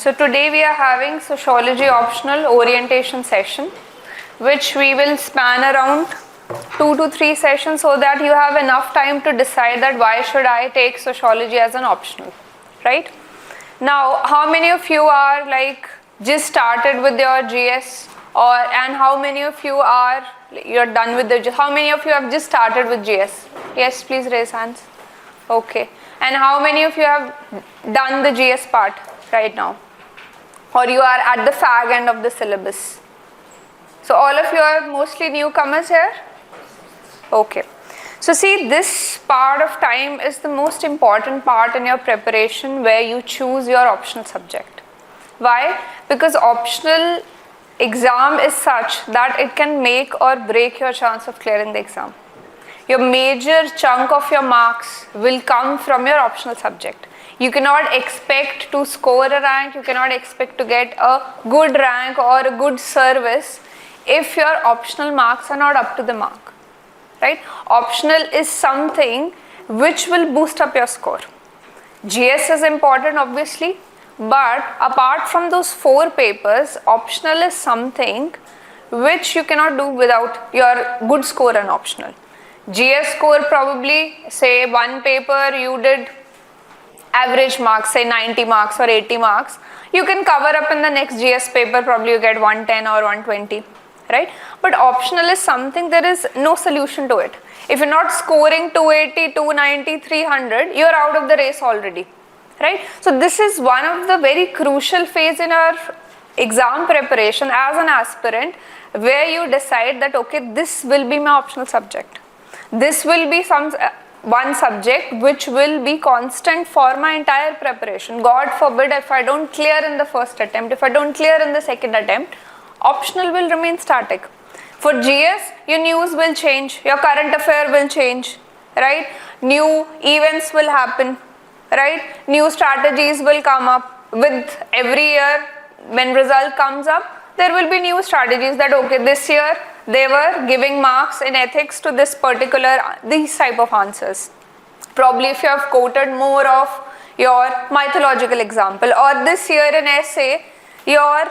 So today we are having sociology optional orientation session, which we will span around 2 to 3 sessions so that you have enough time to decide that why should I take sociology as an optional, right? Now, how many of you are like just started with your GS, and how many of you are you're done with the how many of you have just started with GS? Yes, please raise hands. Okay. And how many of you have done the GS part right now? Or you are at the fag end of the syllabus? So all of you are mostly newcomers here? Okay. So see, this part of time is the most important part in your preparation where you choose your optional subject. Why? Because optional exam is such that it can make or break your chance of clearing the exam. Your major chunk of your marks will come from your optional subject. You cannot expect to score a rank, you cannot expect to get a good rank or a good service if your optional marks are not up to the mark, right? Optional is something which will boost up your score. GS is important obviously, but apart from those 4 papers, optional is something which you cannot do without your good score and optional. GS score probably, say one paper you did average marks, say 90 marks or 80 marks, you can cover up in the next GS paper, probably you get 110 or 120, right? But optional is something there is no solution to it. If you're not scoring 280, 290, 300, you're out of the race already, right? So this is one of the very crucial phase in our exam preparation as an aspirant, where you decide that okay, this will be my optional subject. This will be one subject which will be constant for my entire preparation. God forbid if I don't clear in the first attempt, if I don't clear in the second attempt, optional will remain static. For GS, your news will change, your current affair will change, right? New events will happen, right? New strategies will come up. With every year, when result comes up, there will be new strategies that okay, this year they were giving marks in ethics to this particular, these type of answers. Probably if you have quoted more of your mythological example, or this year in essay, your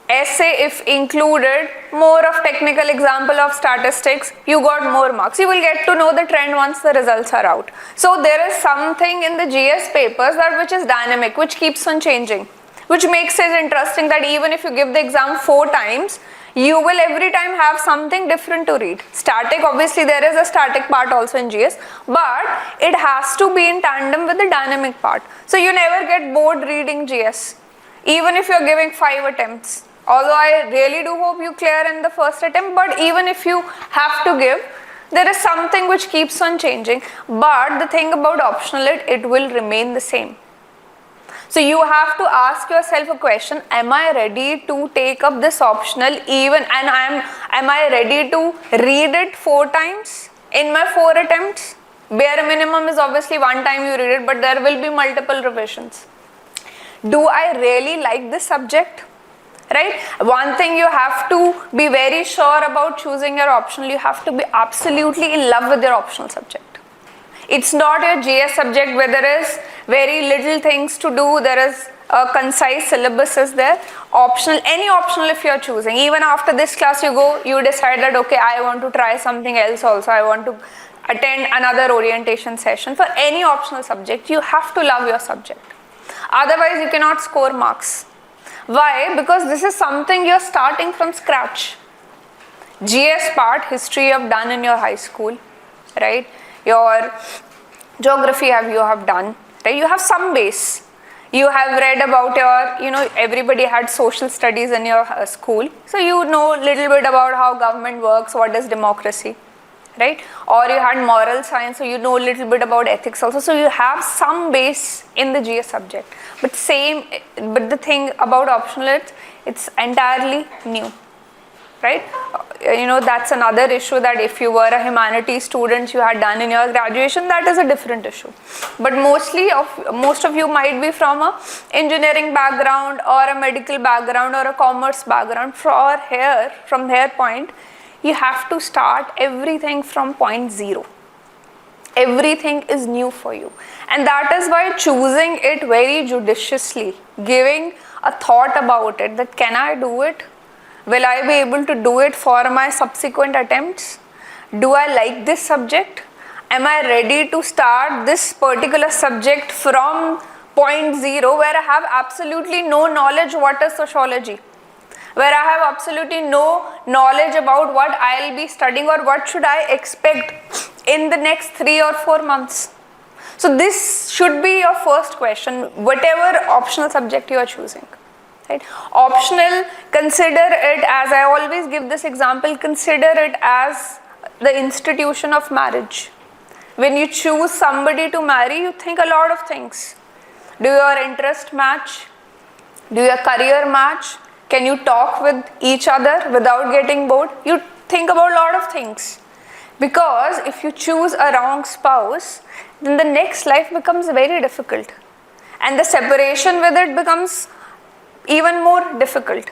essay if included more of technical example of statistics, you got more marks. You will get to know the trend once the results are out. So there is something in the GS papers that which is dynamic, which keeps on changing, which makes it interesting that even if you give the exam 4 times, you will every time have something different to read. Static, obviously there is a static part also in GS, but it has to be in tandem with the dynamic part. So you never get bored reading GS, even if you're giving 5 attempts. Although I really do hope you clear in the first attempt, but even if you have to give, there is something which keeps on changing. But the thing about optional, it will remain the same. So you have to ask yourself a question, am I ready to take up this optional even, and am I ready to read it 4 times in my 4 attempts? Bare minimum is obviously 1 time you read it, but there will be multiple revisions. Do I really like this subject? Right? One thing you have to be very sure about choosing your optional, you have to be absolutely in love with your optional subject. It's not your GS subject where there is very little things to do, there is a concise syllabus is there. Optional, any optional if you are choosing, even after this class you decide that okay, I want to try something else also, I want to attend another orientation session. For any optional subject, you have to love your subject. Otherwise, you cannot score marks. Why? Because this is something you're starting from scratch. GS part, history you have done in your high school, right? Your geography you have done, right? You have some base. You have read about your, everybody had social studies in your school. So you know a little bit about how government works, what is democracy, right? Or you had moral science, so you know a little bit about ethics also. So you have some base in the GS subject. But the thing about optional, it's entirely new, right? That's another issue, that if you were a humanities student, you had done in your graduation, that is a different issue. But most of you might be from a engineering background or a medical background or a commerce background. From their point, you have to start everything from point 0. Everything is new for you. And that is why choosing it very judiciously, giving a thought about it, that can I do it? Will I be able to do it for my subsequent attempts? Do I like this subject? Am I ready to start this particular subject from point zero, where I have absolutely no knowledge what is sociology, where I have absolutely no knowledge about what I'll be studying or what should I expect in the next 3 or 4 months. So this should be your first question, whatever optional subject you are choosing. Right? Optional, consider it as, I always give this example, consider it as the institution of marriage. When you choose somebody to marry, you think a lot of things. Do your interest match? Do your career match? Can you talk with each other without getting bored? You think about a lot of things. Because if you choose a wrong spouse, then the next life becomes very difficult. And the separation with it becomes even more difficult.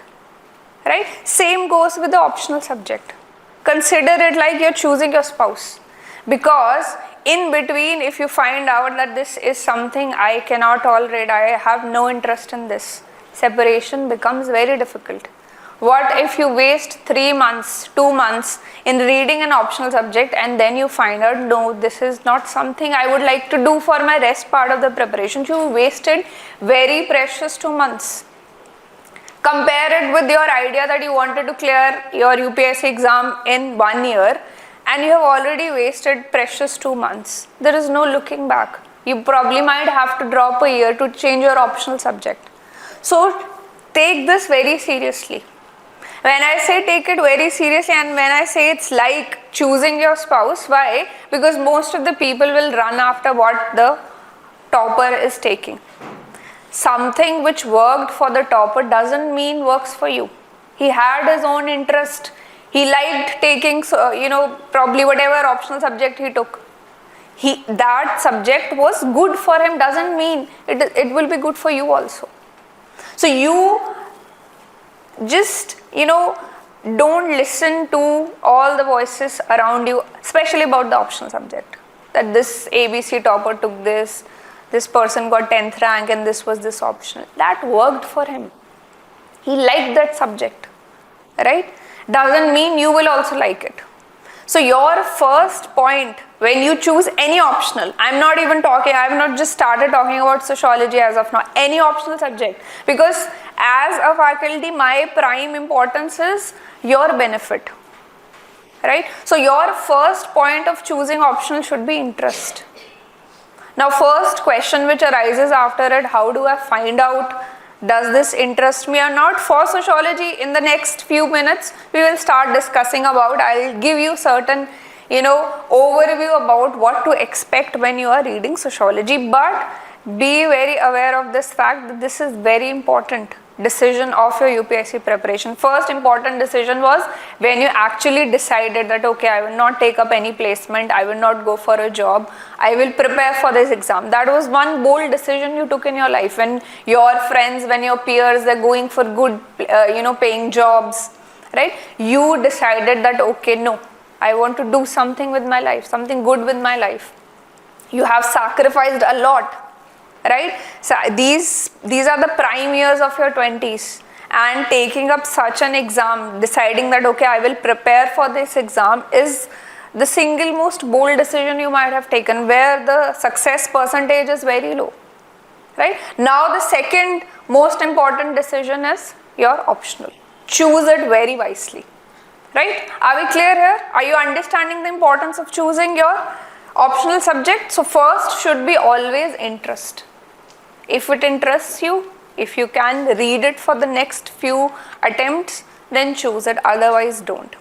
Right? Same goes with the optional subject. Consider it like you're choosing your spouse. Because in between, if you find out that this is something I cannot tolerate, I have no interest in this, separation becomes very difficult. What if you waste 3 months, 2 months in reading an optional subject, and then you find out, no, this is not something I would like to do for my rest part of the preparation. You wasted very precious 2 months. Compare it with your idea that you wanted to clear your UPSC exam in 1 year, and you have already wasted precious 2 months. There is no looking back. You probably might have to drop a year to change your optional subject. So take this very seriously. When I say take it very seriously, and when I say it's like choosing your spouse, why? Because most of the people will run after what the topper is taking. Something which worked for the topper doesn't mean works for you. He had his own interest. He liked taking, probably whatever optional subject he took. That subject was good for him doesn't mean it will be good for you also. So you just, don't listen to all the voices around you, especially about the optional subject. That this ABC topper took this person got 10th rank and this was this optional. That worked for him. He liked that subject, right? Doesn't mean you will also like it. So your first point when you choose any optional, I have not just started talking about sociology as of now, any optional subject, because as a faculty, my prime importance is your benefit, right? So your first point of choosing optional should be interest. Now first question which arises after it, how do I find out does this interest me or not? For sociology, in the next few minutes, we will start discussing about, I'll give you certain, overview about what to expect when you are reading sociology, but be very aware of this fact that this is very important decision of your UPSC preparation. First important decision was when you actually decided that, okay, I will not take up any placement, I will not go for a job, I will prepare for this exam. That was one bold decision you took in your life. When your friends, when your peers, they're going for good, paying jobs, right? You decided that, okay, no, I want to do something with my life, something good with my life. You have sacrificed a lot. Right? So these are the prime years of your 20s, and taking up such an exam, deciding that, okay, I will prepare for this exam is the single most bold decision you might have taken, where the success percentage is very low. Right? Now the second most important decision is your optional. Choose it very wisely. Right? Are we clear here? Are you understanding the importance of choosing your optional subject? So first should be always interest. If it interests you, if you can read it for the next few attempts, then choose it, otherwise don't.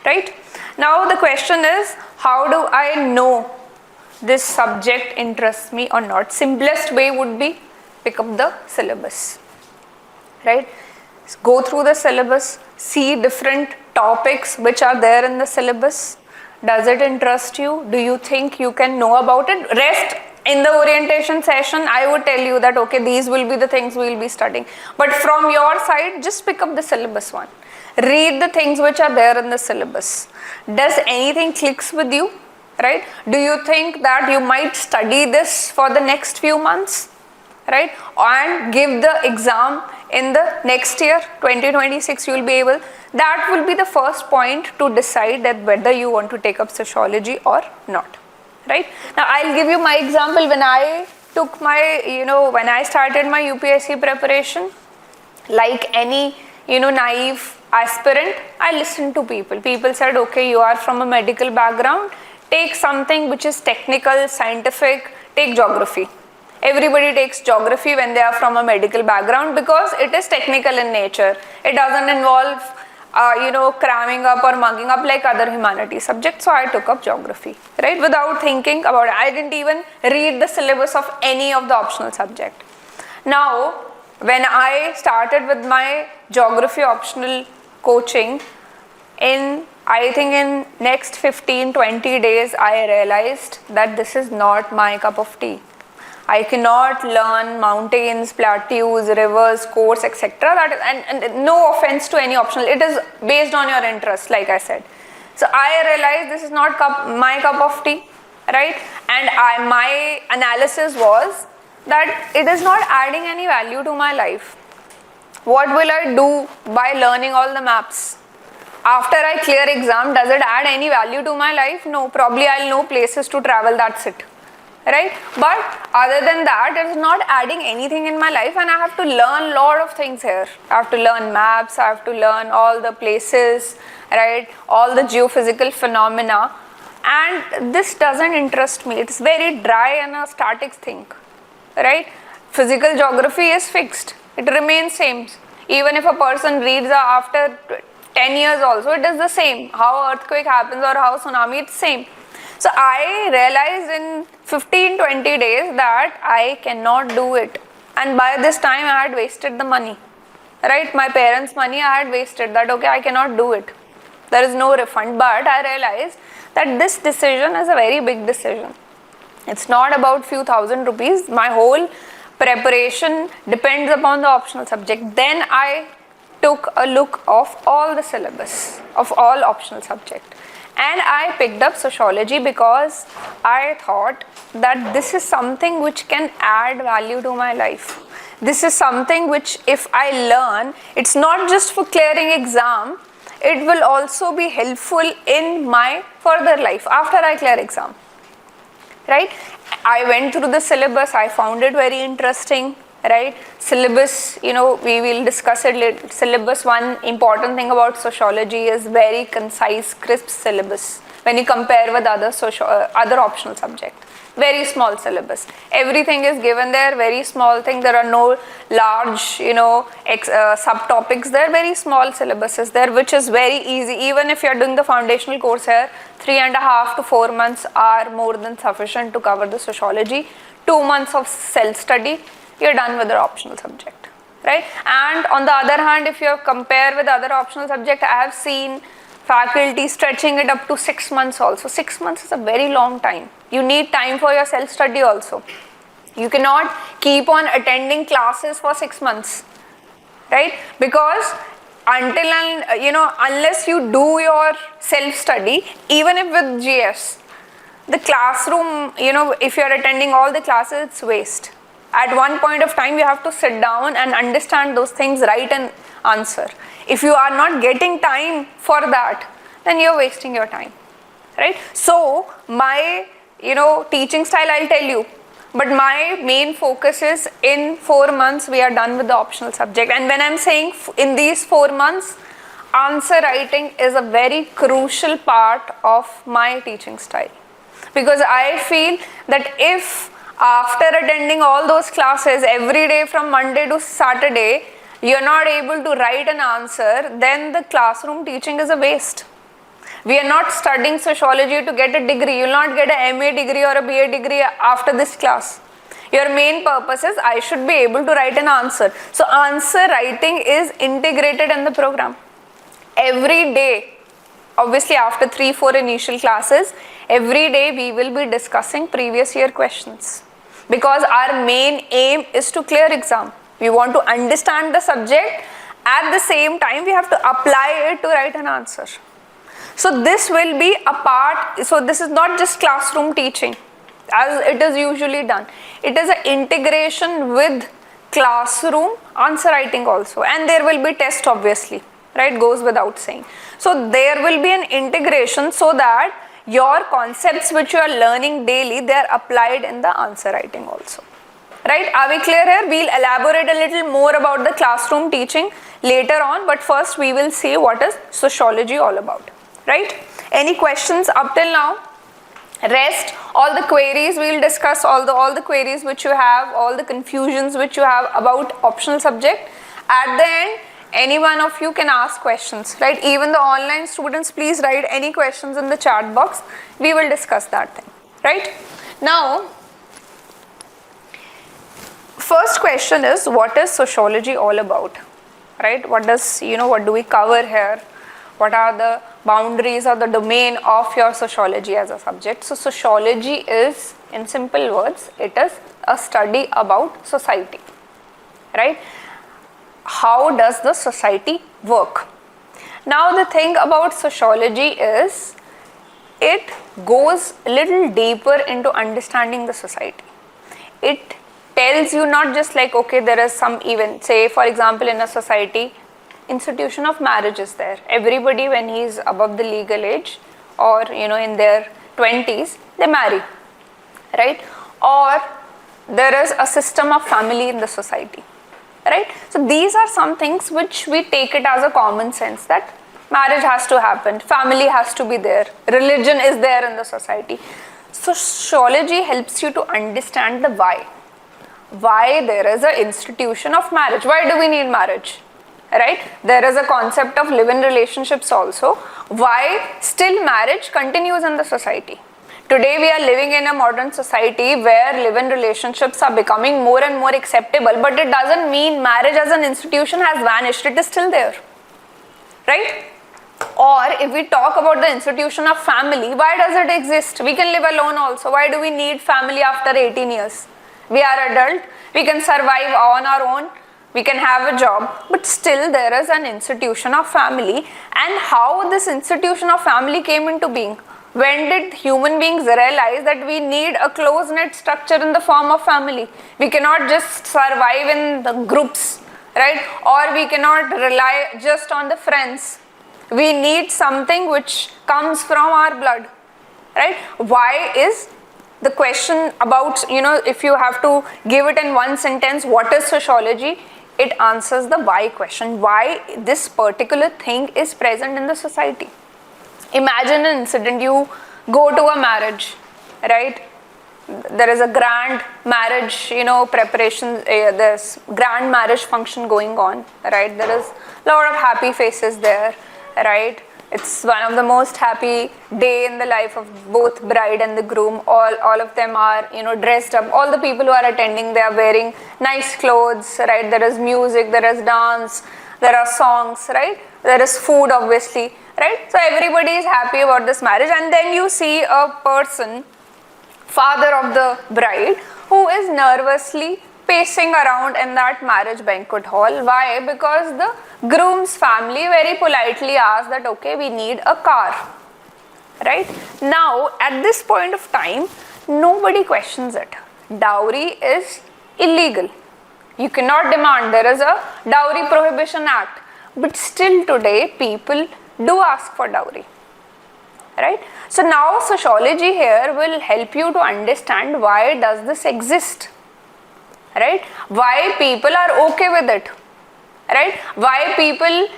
Right? Now the question is, how do I know this subject interests me or not? Simplest way would be pick up the syllabus. Right? Go through the syllabus, see different topics which are there in the syllabus. Does it interest you? Do you think you can know about it? Rest in the orientation session, I would tell you that, okay, these will be the things we will be studying. But from your side, just pick up the syllabus one. Read the things which are there in the syllabus. Does anything clicks with you? right? Do you think that you might study this for the next few months, right? And give the exam in the next year, 2026, you will be able, that will be the first point to decide that whether you want to take up sociology or not, right? Now, I'll give you my example. When I took my, when I started my UPSC preparation, like any, naive aspirant, I listened to people. People said, okay, you are from a medical background, take something which is technical, scientific, take geography. Everybody takes geography when they are from a medical background because it is technical in nature. It doesn't involve, cramming up or mugging up like other humanities subjects. So I took up geography, right? Without thinking about it. I didn't even read the syllabus of any of the optional subject. Now, when I started with my geography optional coaching, I think in next 15-20 days, I realized that this is not my cup of tea. I cannot learn mountains, plateaus, rivers, course, etc. And no offense to any optional. It is based on your interest, like I said. So I realized this is not my cup of tea, right? And my analysis was that it is not adding any value to my life. What will I do by learning all the maps? After I clear exam, does it add any value to my life? No, probably I'll know places to travel, that's it. Right? But other than that, it is not adding anything in my life, and I have to learn a lot of things here. I have to learn maps, I have to learn all the places, right? All the geophysical phenomena, and this doesn't interest me. It's very dry and a static thing, right? Physical geography is fixed. It remains same. Even if a person reads after 10 years also, it is the same. How earthquake happens or how tsunami, it's same. So I realized in 15-20 days that I cannot do it, and by this time I had wasted the money, right? My parents' money I had wasted. That okay, I cannot do it. There is no refund. But I realized that this decision is a very big decision. It's not about few thousand rupees. My whole preparation depends upon the optional subject. Then I took a look of all the syllabus of all optional subjects. And I picked up sociology because I thought that this is something which can add value to my life. This is something which if I learn, it's not just for clearing exam, it will also be helpful in my further life after I clear exam. Right? I went through the syllabus, I found it very interesting. Right? Syllabus, we will discuss it later. Syllabus, one important thing about sociology is very concise, crisp syllabus when you compare with other optional subjects. Very small syllabus. Everything is given there, very small thing. There are no large, subtopics there. Very small syllabus is there, which is very easy. Even if you are doing the foundational course here, 3.5 to 4 months are more than sufficient to cover the sociology. 2 months of self-study, you're done with the optional subject, right? And on the other hand, if you compare with other optional subject, I have seen faculty stretching it up to 6 months also. 6 months is a very long time. You need time for your self-study also. You cannot keep on attending classes for 6 months, right? Because unless you do your self-study, even if with GS, the classroom, if you are attending all the classes, it's waste. At one point of time, you have to sit down and understand those things, write an answer. If you are not getting time for that, then you're wasting your time, right? So my, teaching style, I'll tell you, but my main focus is in 4 months, we are done with the optional subject. And when I'm saying in these 4 months, answer writing is a very crucial part of my teaching style. Because I feel that if after attending all those classes every day from Monday to Saturday, you're not able to write an answer, then the classroom teaching is a waste. We are not studying sociology to get a degree. You will not get a MA degree or a BA degree after this class. Your main purpose is I should be able to write an answer. So answer writing is integrated in the program. Every day, obviously after 3-4 initial classes, every day we will be discussing previous year questions. Because our main aim is to clear exam. We want to understand the subject. At the same time, we have to apply it to write an answer. So this will be a part, so this is not just classroom teaching as it is usually done. It is an integration with classroom answer writing also, and there will be test obviously, right, goes without saying. So there will be an integration so that your concepts which you are learning daily, they are applied in the answer writing also. Right, are we clear here? We'll elaborate a little more about the classroom teaching later on, but first we will see what is sociology all about. Right? Any questions up till now? Rest, all the queries we will discuss, all the queries which you have, all the confusions which you have about optional subject. At the end, any one of you can ask questions, right? Even the online students, please write any questions in the chat box. We will discuss that thing, right? Now, first question is, what is sociology all about, right? What does, what do we cover here? What are the boundaries or the domain of your sociology as a subject? So sociology is, in simple words, it is a study about society, right? How does the society work? Now the thing about sociology is, it goes a little deeper into understanding the society. It tells you not just like, okay, there is some event, say for example in a society, institution of marriage is there. Everybody when he is above the legal age or in their 20s, they marry, right? Or there is a system of family in the society, right? So these are some things which we take it as a common sense that marriage has to happen, family has to be there, religion is there in the society. So sociology helps you to understand the why there is an institution of marriage. Why do we need marriage? Right? There is a concept of live-in relationships also. Why still marriage continues in the society? Today we are living in a modern society where live-in relationships are becoming more and more acceptable, but it doesn't mean marriage as an institution has vanished. It is still there. Right? Or if we talk about the institution of family, why does it exist? We can live alone also. Why do we need family after 18 years? We are adult, we can survive on our own, we can have a job, but still there is an institution of family. And how this institution of family came into being? When did human beings realize that we need a close-knit structure in the form of family? We cannot just survive in the groups, right? Or we cannot rely just on the friends. We need something which comes from our blood, right? Why is the question about, if you have to give it in one sentence, what is sociology? It answers the why question. Why this particular thing is present in the society. Imagine an incident, you go to a marriage, right? There is a grand marriage, preparation, there's grand marriage function going on, right? There is a lot of happy faces there, right? It's one of the most happy day in the life of both bride and the groom. All of them are, dressed up. All the people who are attending, they are wearing nice clothes, right? There is music, there is dance, there are songs, right? There is food, obviously, right? So everybody is happy about this marriage. And then you see a person, father of the bride, who is nervously pacing around in that marriage banquet hall. Why? Because the groom's family very politely asked that, okay, we need a car, right? Now, at this point of time, nobody questions it. Dowry is illegal. You cannot demand. There is a Dowry Prohibition Act. But still today, people do ask for dowry, right? So now sociology here will help you to understand why does this exist, right? Why people are okay with it, right? Why people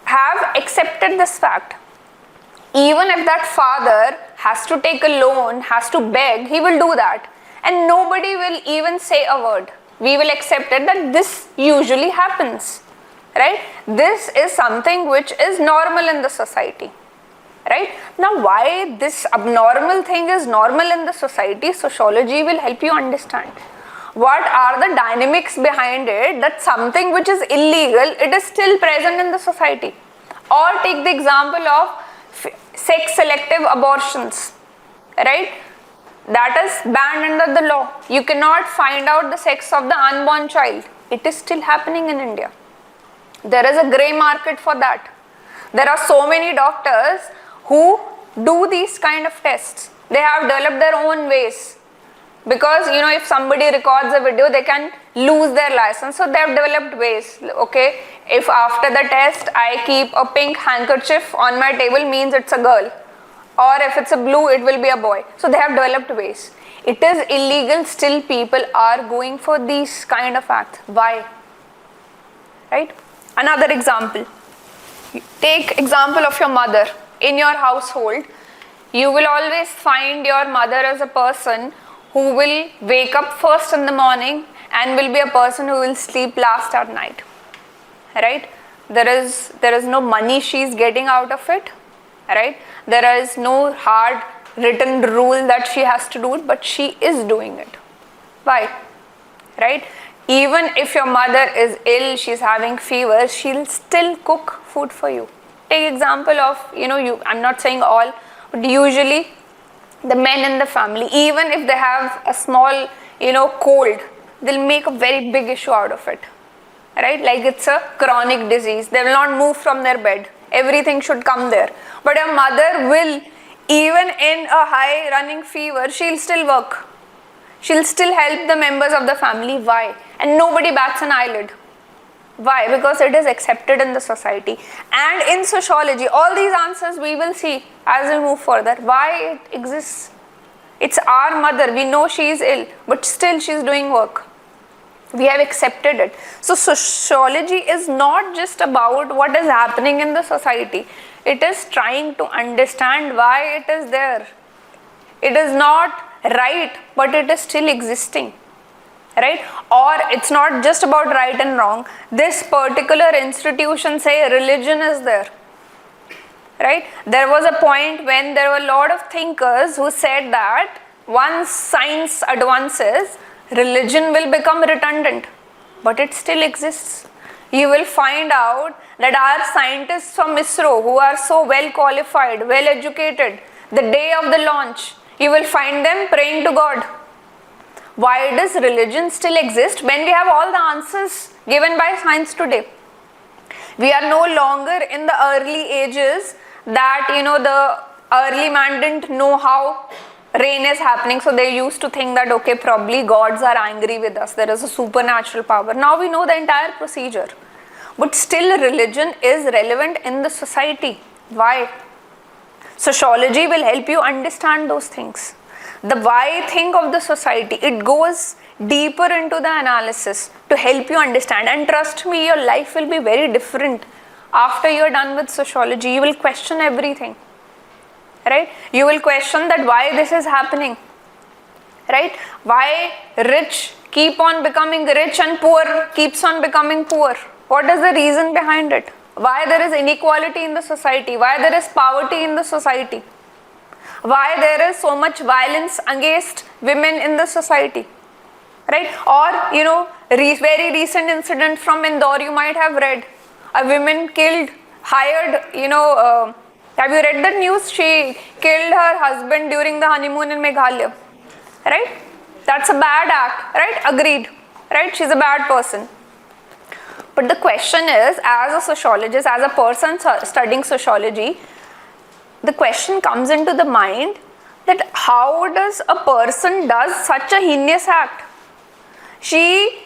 have accepted this fact. Even if that father has to take a loan, has to beg, he will do that. And nobody will even say a word. We will accept it that this usually happens, right? This is something which is normal in the society, right? Now, why this abnormal thing is normal in the society, sociology will help you understand. What are the dynamics behind it, that something which is illegal, it is still present in the society. Or take the example of sex selective abortions, right? That is banned under the law. You cannot find out the sex of the unborn child. It is still happening in India. There is a grey market for that. There are so many doctors who do these kind of tests. They have developed their own ways. Because if somebody records a video, they can lose their license. So they have developed ways. Okay, if after the test I keep a pink handkerchief on my table, means it's a girl. Or if it's a blue, it will be a boy. So they have developed ways. It is illegal, still people are going for these kind of acts. Why? Right? Another example. Take example of your mother. In your household, you will always find your mother as a person who will wake up first in the morning and will be a person who will sleep last at night. Right? There is no money she's getting out of it. Right? There is no hard written rule that she has to do it, but she is doing it. Why? Right? Even if your mother is ill, she's having fever, she'll still cook food for you. Take example of, I'm not saying all, but usually the men in the family, even if they have a small, cold, they'll make a very big issue out of it. Right? Like it's a chronic disease. They will not move from their bed. Everything should come there. But a mother will, even in a high running fever, she'll still work. She'll still help the members of the family. Why? And nobody bats an eyelid. Why? Because it is accepted in the society. And in sociology, all these answers we will see as we move further. Why it exists? It's our mother. We know she is ill, but still she is doing work. We have accepted it. So sociology is not just about what is happening in the society. It is trying to understand why it is there. It is not right, but it is still existing. Right? Or it's not just about right and wrong. This particular institution, say religion is there. Right? There was a point when there were a lot of thinkers who said that once science advances, religion will become redundant, but it still exists. You will find out that our scientists from ISRO, who are so well qualified, well educated, the day of the launch, you will find them praying to God. Why does religion still exist when we have all the answers given by science today? We are no longer in the early ages that, the early man didn't know how rain is happening, so they used to think that, okay, probably gods are angry with us, there is a supernatural power. Now we know the entire procedure. But still religion is relevant in the society. Why? Sociology will help you understand those things. The why thing of the society, it goes deeper into the analysis to help you understand. And trust me, your life will be very different after you're done with sociology. You will question everything. Right? You will question that why this is happening. Right? Why rich keep on becoming rich and poor keeps on becoming poor. What is the reason behind it? Why there is inequality in the society? Why there is poverty in the society? Why there is so much violence against women in the society? Right? Or, very recent incident from Indore, you might have read. A woman have you read the news? She killed her husband during the honeymoon in Meghalaya. Right? That's a bad act. Right? Agreed. Right? She's a bad person. But the question is, as a sociologist, as a person studying sociology, the question comes into the mind that how does a person does such a heinous act? She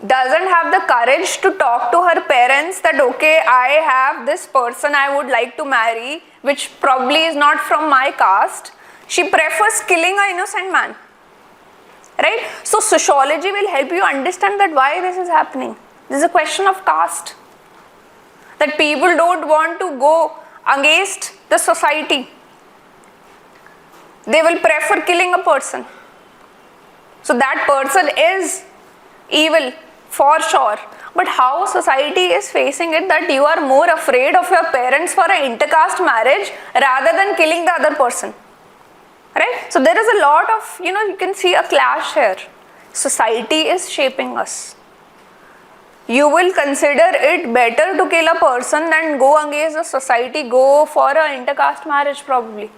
doesn't have the courage to talk to her parents that, okay, I have this person I would like to marry, which probably is not from my caste. She prefers killing an innocent man. Right? So sociology will help you understand that why this is happening. This is a question of caste. That people don't want to go against the society. They will prefer killing a person. So that person is evil for sure. But how society is facing it, that you are more afraid of your parents for an intercaste marriage rather than killing the other person. Right? So there is a lot of, you can see a clash here. Society is shaping us. You will consider it better to kill a person than go against the society, go for an intercaste marriage probably.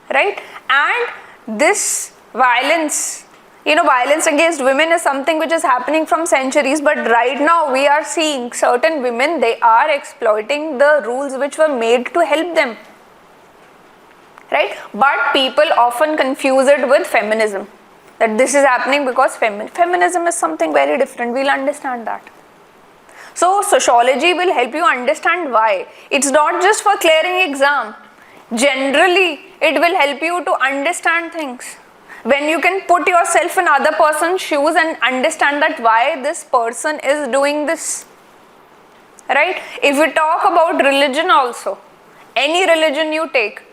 Right? And this violence, violence against women is something which is happening from centuries, but right now we are seeing certain women, they are exploiting the rules which were made to help them. right? But people often confuse it with feminism, that this is happening because feminism is something very different. We'll understand that. So sociology will help you understand why. It's not just for clearing exam. Generally, it will help you to understand things. When you can put yourself in other person's shoes and understand that why this person is doing this, right? If we talk about religion also, any religion you take,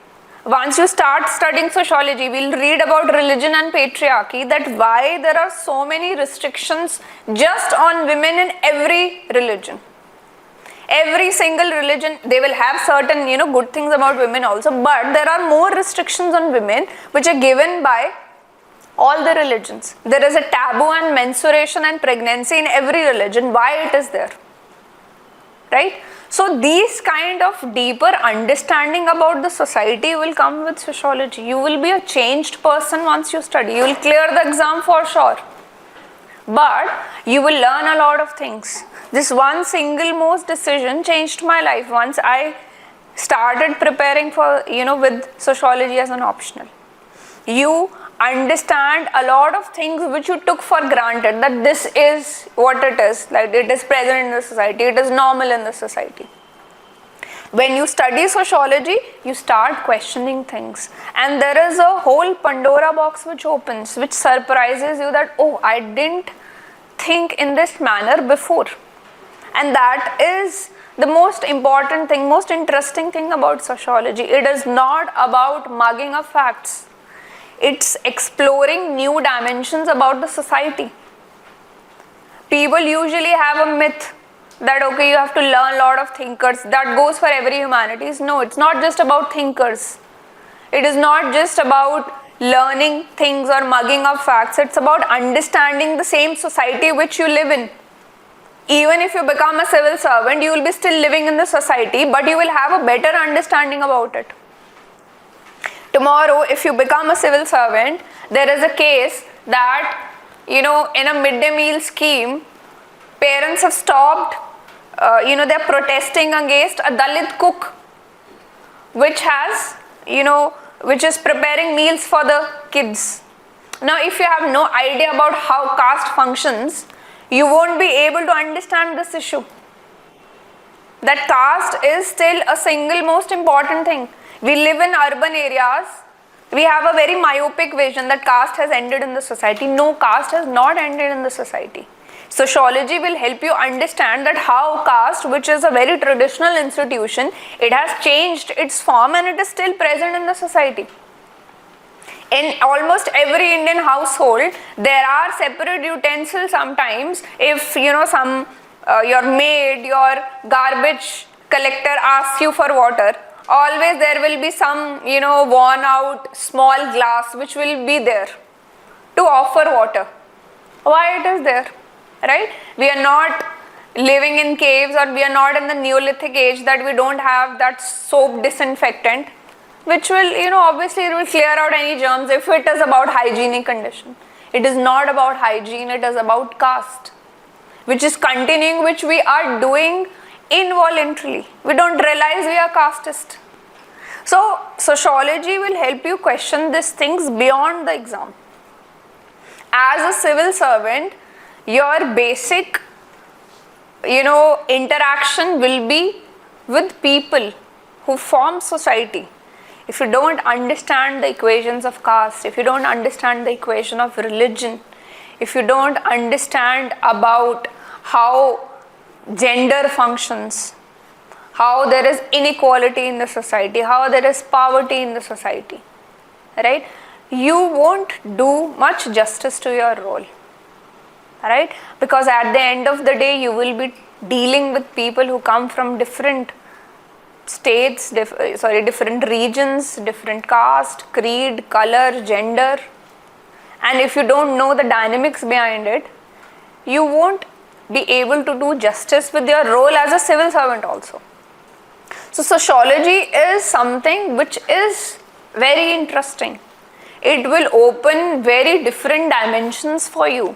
once you start studying sociology, we'll read about religion and patriarchy, that why there are so many restrictions just on women in every religion. Every single religion, they will have certain, good things about women also, but there are more restrictions on women which are given by all the religions. There is a taboo on menstruation and pregnancy in every religion. Why it is there? Right? So these kind of deeper understanding about the society will come with sociology. You will be a changed person once you study. You will clear the exam for sure. But you will learn a lot of things. This one single most decision changed my life once I started preparing for, with sociology as an optional. You understand a lot of things which you took for granted, that this is what it is, like it is present in the society, it is normal in the society. When you study sociology, you start questioning things, and there is a whole Pandora box which opens, which surprises you that, oh, I didn't think in this manner before. And that is the most important thing, most interesting thing about sociology. It is not about mugging up facts. It's exploring new dimensions about the society. People usually have a myth that, okay, you have to learn a lot of thinkers. That goes for every humanities. No, it's not just about thinkers. It is not just about learning things or mugging up facts. It's about understanding the same society which you live in. Even if you become a civil servant, you will be still living in the society, but you will have a better understanding about it. Tomorrow, if you become a civil servant, there is a case that, in a midday meal scheme, parents have stopped, they're protesting against a Dalit cook, which has, which is preparing meals for the kids. Now, if you have no idea about how caste functions, you won't be able to understand this issue. That caste is still a single most important thing. We live in urban areas. We have a very myopic vision that caste has ended in the society. No, caste has not ended in the society. Sociology will help you understand that how caste, which is a very traditional institution, it has changed its form and it is still present in the society. In almost every Indian household, there are separate utensils sometimes. If, your maid, your garbage collector asks you for water, always there will be some, worn out small glass which will be there to offer water. Why it is there, right? We are not living in caves, or we are not in the Neolithic age that we don't have that soap disinfectant, which will, obviously it will clear out any germs if it is about hygienic condition. It is not about hygiene, it is about caste, which is continuing, which we are doing involuntarily. We don't realize we are casteist. So, sociology will help you question these things beyond the exam. As a civil servant, your basic, interaction will be with people who form society. If you don't understand the equations of caste, if you don't understand the equation of religion, if you don't understand about how gender functions, how there is inequality in the society, how there is poverty in the society, right? You won't do much justice to your role, right? Because at the end of the day, you will be dealing with people who come from different states, different regions, different caste, creed, color, gender. And if you don't know the dynamics behind it, you won't be able to do justice with your role as a civil servant also. So sociology is something which is very interesting. It will open very different dimensions for you.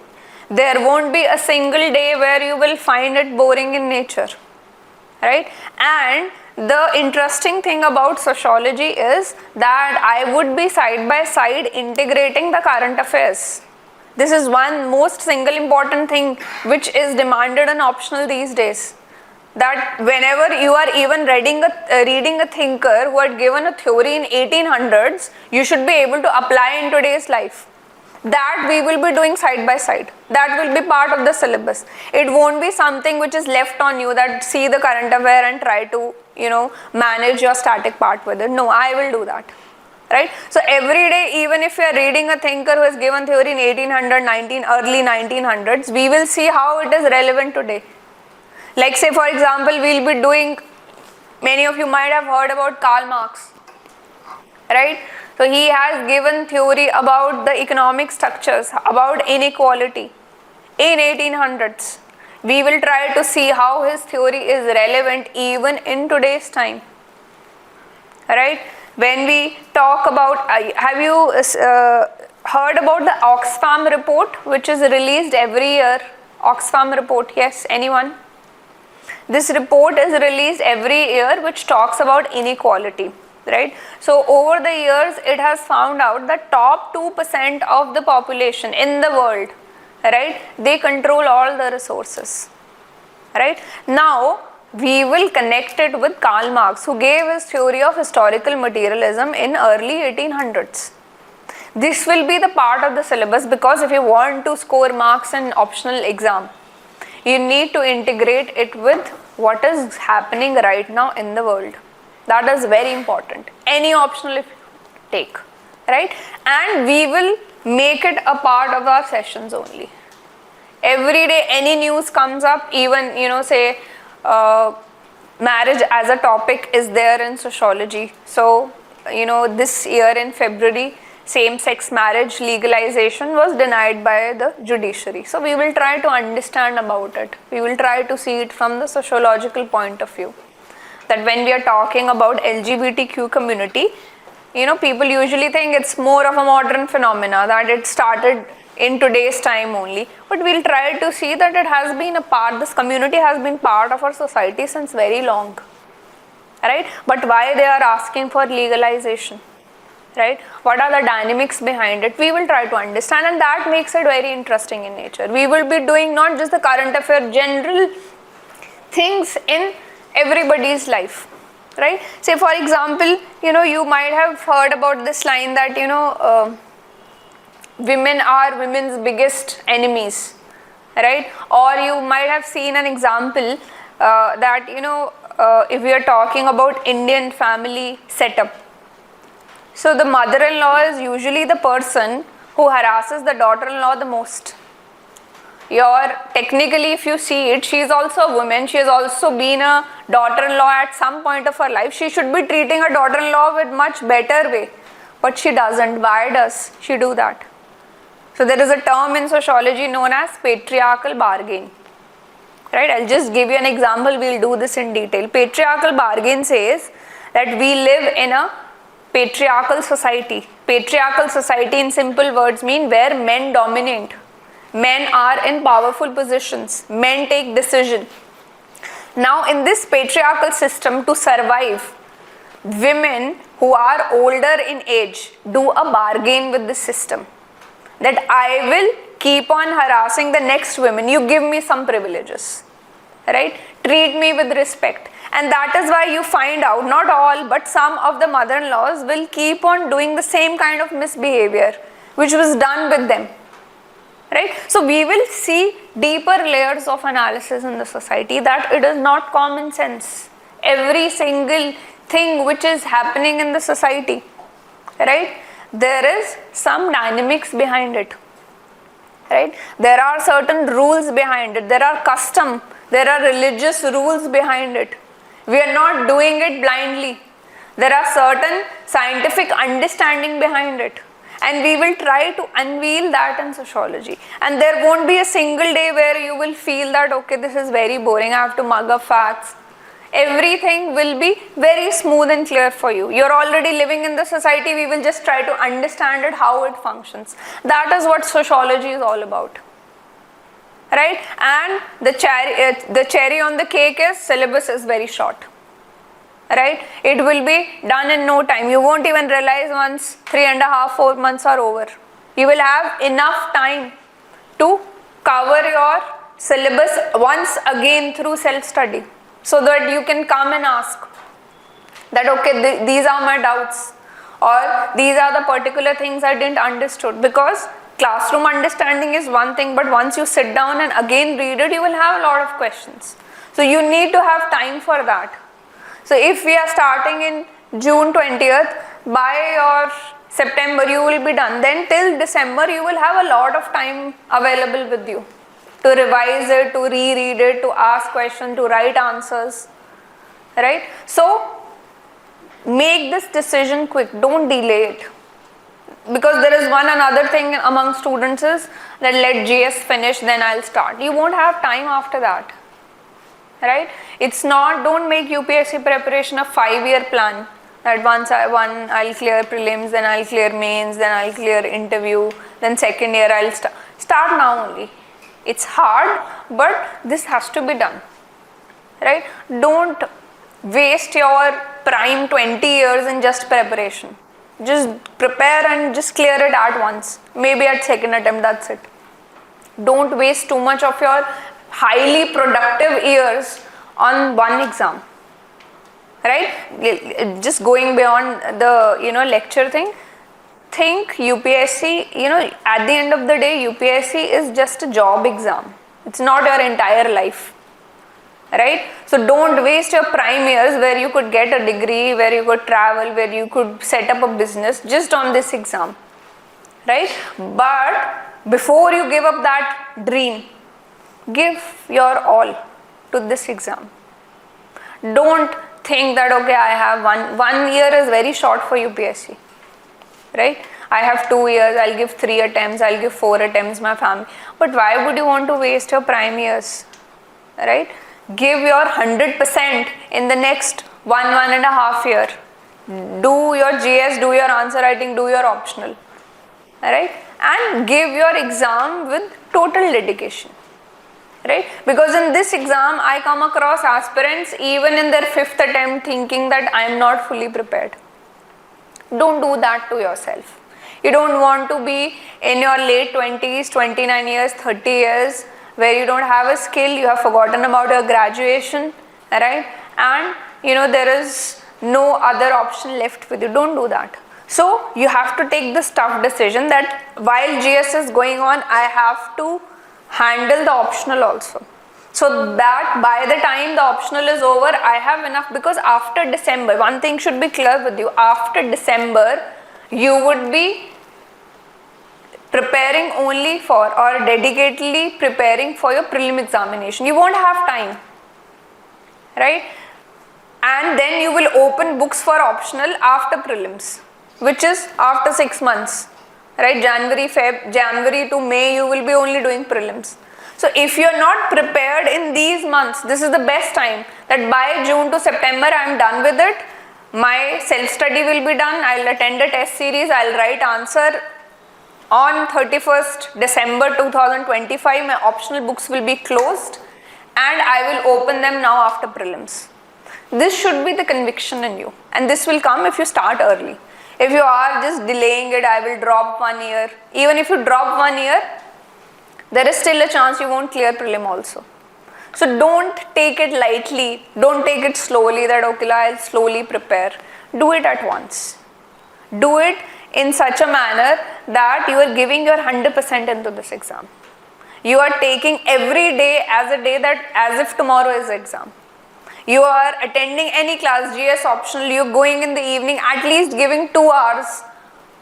There won't be a single day where you will find it boring in nature, right? And the interesting thing about sociology is that I would be side by side integrating the current affairs. This is one most single important thing which is demanded and optional these days. That whenever you are even reading a thinker who had given a theory in 1800s, you should be able to apply in today's life. That we will be doing side by side. That will be part of the syllabus. It won't be something which is left on you, that see the current affair and try to, manage your static part with it. No, I will do that. Right? So every day, even if you are reading a thinker who has given theory in 1800, early 1900s, we will see how it is relevant today. Like say for example, we'll be doing, many of you might have heard about Karl Marx. Right? So he has given theory about the economic structures, about inequality in 1800s. We will try to see how his theory is relevant even in today's time. Right? When we talk about, have you heard about the Oxfam report which is released every year? Oxfam report, yes, anyone? This report is released every year which talks about inequality. Right? So over the years it has found out that top 2% of the population in the world, right, they control all the resources. Right? Now we will connect it with Karl Marx, who gave his theory of historical materialism in early 1800s. This will be the part of the syllabus, because if you want to score marks in optional exam, you need to integrate it with what is happening right now in the world. That is very important. Any optional if you take, right? And we will make it a part of our sessions only. Every day any news comes up, even say marriage as a topic is there in sociology. So this year in February, same-sex marriage legalization was denied by the judiciary. So we will try to understand about it. We will try to see it from the sociological point of view. That when we are talking about LGBTQ community, people usually think it's more of a modern phenomena, that it started in today's time only. But we'll try to see that it has been a part, this community has been part of our society since very long. Right? But why they are asking for legalization? Right? What are the dynamics behind it? We will try to understand, and that makes it very interesting in nature. We will be doing not just the current affair, general things in everybody's life, right? Say for example, you might have heard about this line that women are women's biggest enemies, right? Or you might have seen an example that if we are talking about Indian family setup, so the mother-in-law is usually the person who harasses the daughter-in-law the most. Technically, if you see it, she is also a woman. She has also been a daughter-in-law at some point of her life. She should be treating her daughter-in-law with much better way, but she doesn't. Why does she do that? So there is a term in sociology known as patriarchal bargain. Right? I'll just give you an example. We'll do this in detail. Patriarchal bargain says that we live in a patriarchal society. Patriarchal society in simple words mean where men dominate. Men are in powerful positions. Men take decision. Now in this patriarchal system, to survive, women who are older in age do a bargain with the system. That I will keep on harassing the next women. You give me some privileges. Right? Treat me with respect. And that is why you find out, not all, but some of the mother-in-laws will keep on doing the same kind of misbehavior which was done with them. Right? So we will see deeper layers of analysis in the society, that it is not common sense. Every single thing which is happening in the society, right? There is some dynamics behind it. Right? There are certain rules behind it. There are custom. There are religious rules behind it. We are not doing it blindly. There are certain scientific understanding behind it. And we will try to unveil that in sociology. And there won't be a single day where you will feel that, okay, this is very boring, I have to mug up facts. Everything will be very smooth and clear for you. You're already living in the society, we will just try to understand it, how it functions. That is what sociology is all about. Right? And the cherry on the cake is syllabus is very short. right? It will be done in no time. You won't even realize once 3.5, 4 months are over. You will have enough time to cover your syllabus once again through self-study, so that you can come and ask that, okay, these are my doubts, or these are the particular things I didn't understood. Because classroom understanding is one thing, but once you sit down and again read it, you will have a lot of questions. So you need to have time for that. So if we are starting in June 20th, by your September you will be done. Then till December you will have a lot of time available with you to revise it, to reread it, to ask questions, to write answers, right? So make this decision quick, don't delay it. Because there is one another thing among students is that let GS finish, then I'll start. You won't have time after that, right? It's not, don't make UPSC preparation a 5-year plan, that once I'll clear prelims, then I'll clear mains, then I'll clear interview, then second year I'll start now only. It's hard, but this has to be done, right? Don't waste your prime 20 years in just preparation. Just prepare and just clear it at once. Maybe at second attempt, that's it. Don't waste too much of your highly productive years on one exam, right? Just going beyond the lecture thing, think UPSC, at the end of the day, UPSC is just a job exam. It's not your entire life, right? So don't waste your prime years where you could get a degree, where you could travel, where you could set up a business just on this exam, right? But before you give up that dream, give your all to this exam. Don't think that, okay, I have one year is very short for UPSC, right? I have 2 years, I'll give 3 attempts, I'll give 4 attempts, my family. But why would you want to waste your prime years, right? Give your 100% in the next 1.5 year. Do your GS, do your answer writing, do your optional, right? And give your exam with total dedication, right? Because in this exam, I come across aspirants even in their 5th attempt thinking that I am not fully prepared. Don't do that to yourself. You don't want to be in your late 20s, 29 years, 30 years, where you don't have a skill, you have forgotten about your graduation, right? And there is no other option left with you. Don't do that. So you have to take this tough decision that while GS is going on, I have to handle the optional also. So that by the time the optional is over, I have enough. Because after December, one thing should be clear with you, after December, you would be preparing only for, or dedicatedly preparing for your prelim examination. You won't have time, right? And then you will open books for optional after prelims, which is after 6 months, right? January to May, you will be only doing prelims. So if you are not prepared in these months, this is the best time, that by June to September I am done with it. My self-study will be done. I'll attend a test series. I'll write answer on 31st December 2025. My optional books will be closed and I will open them now after prelims. This should be the conviction in you, and this will come if you start early. If you are just delaying it, I will drop 1 year. Even if you drop 1 year, there is still a chance you won't clear prelim also. So don't take it lightly. Don't take it slowly that, okay, I'll slowly prepare. Do it at once. Do it in such a manner that you are giving your 100% into this exam. You are taking every day as a day that as if tomorrow is exam. You are attending any class, GS optional, you're going in the evening, at least giving 2 hours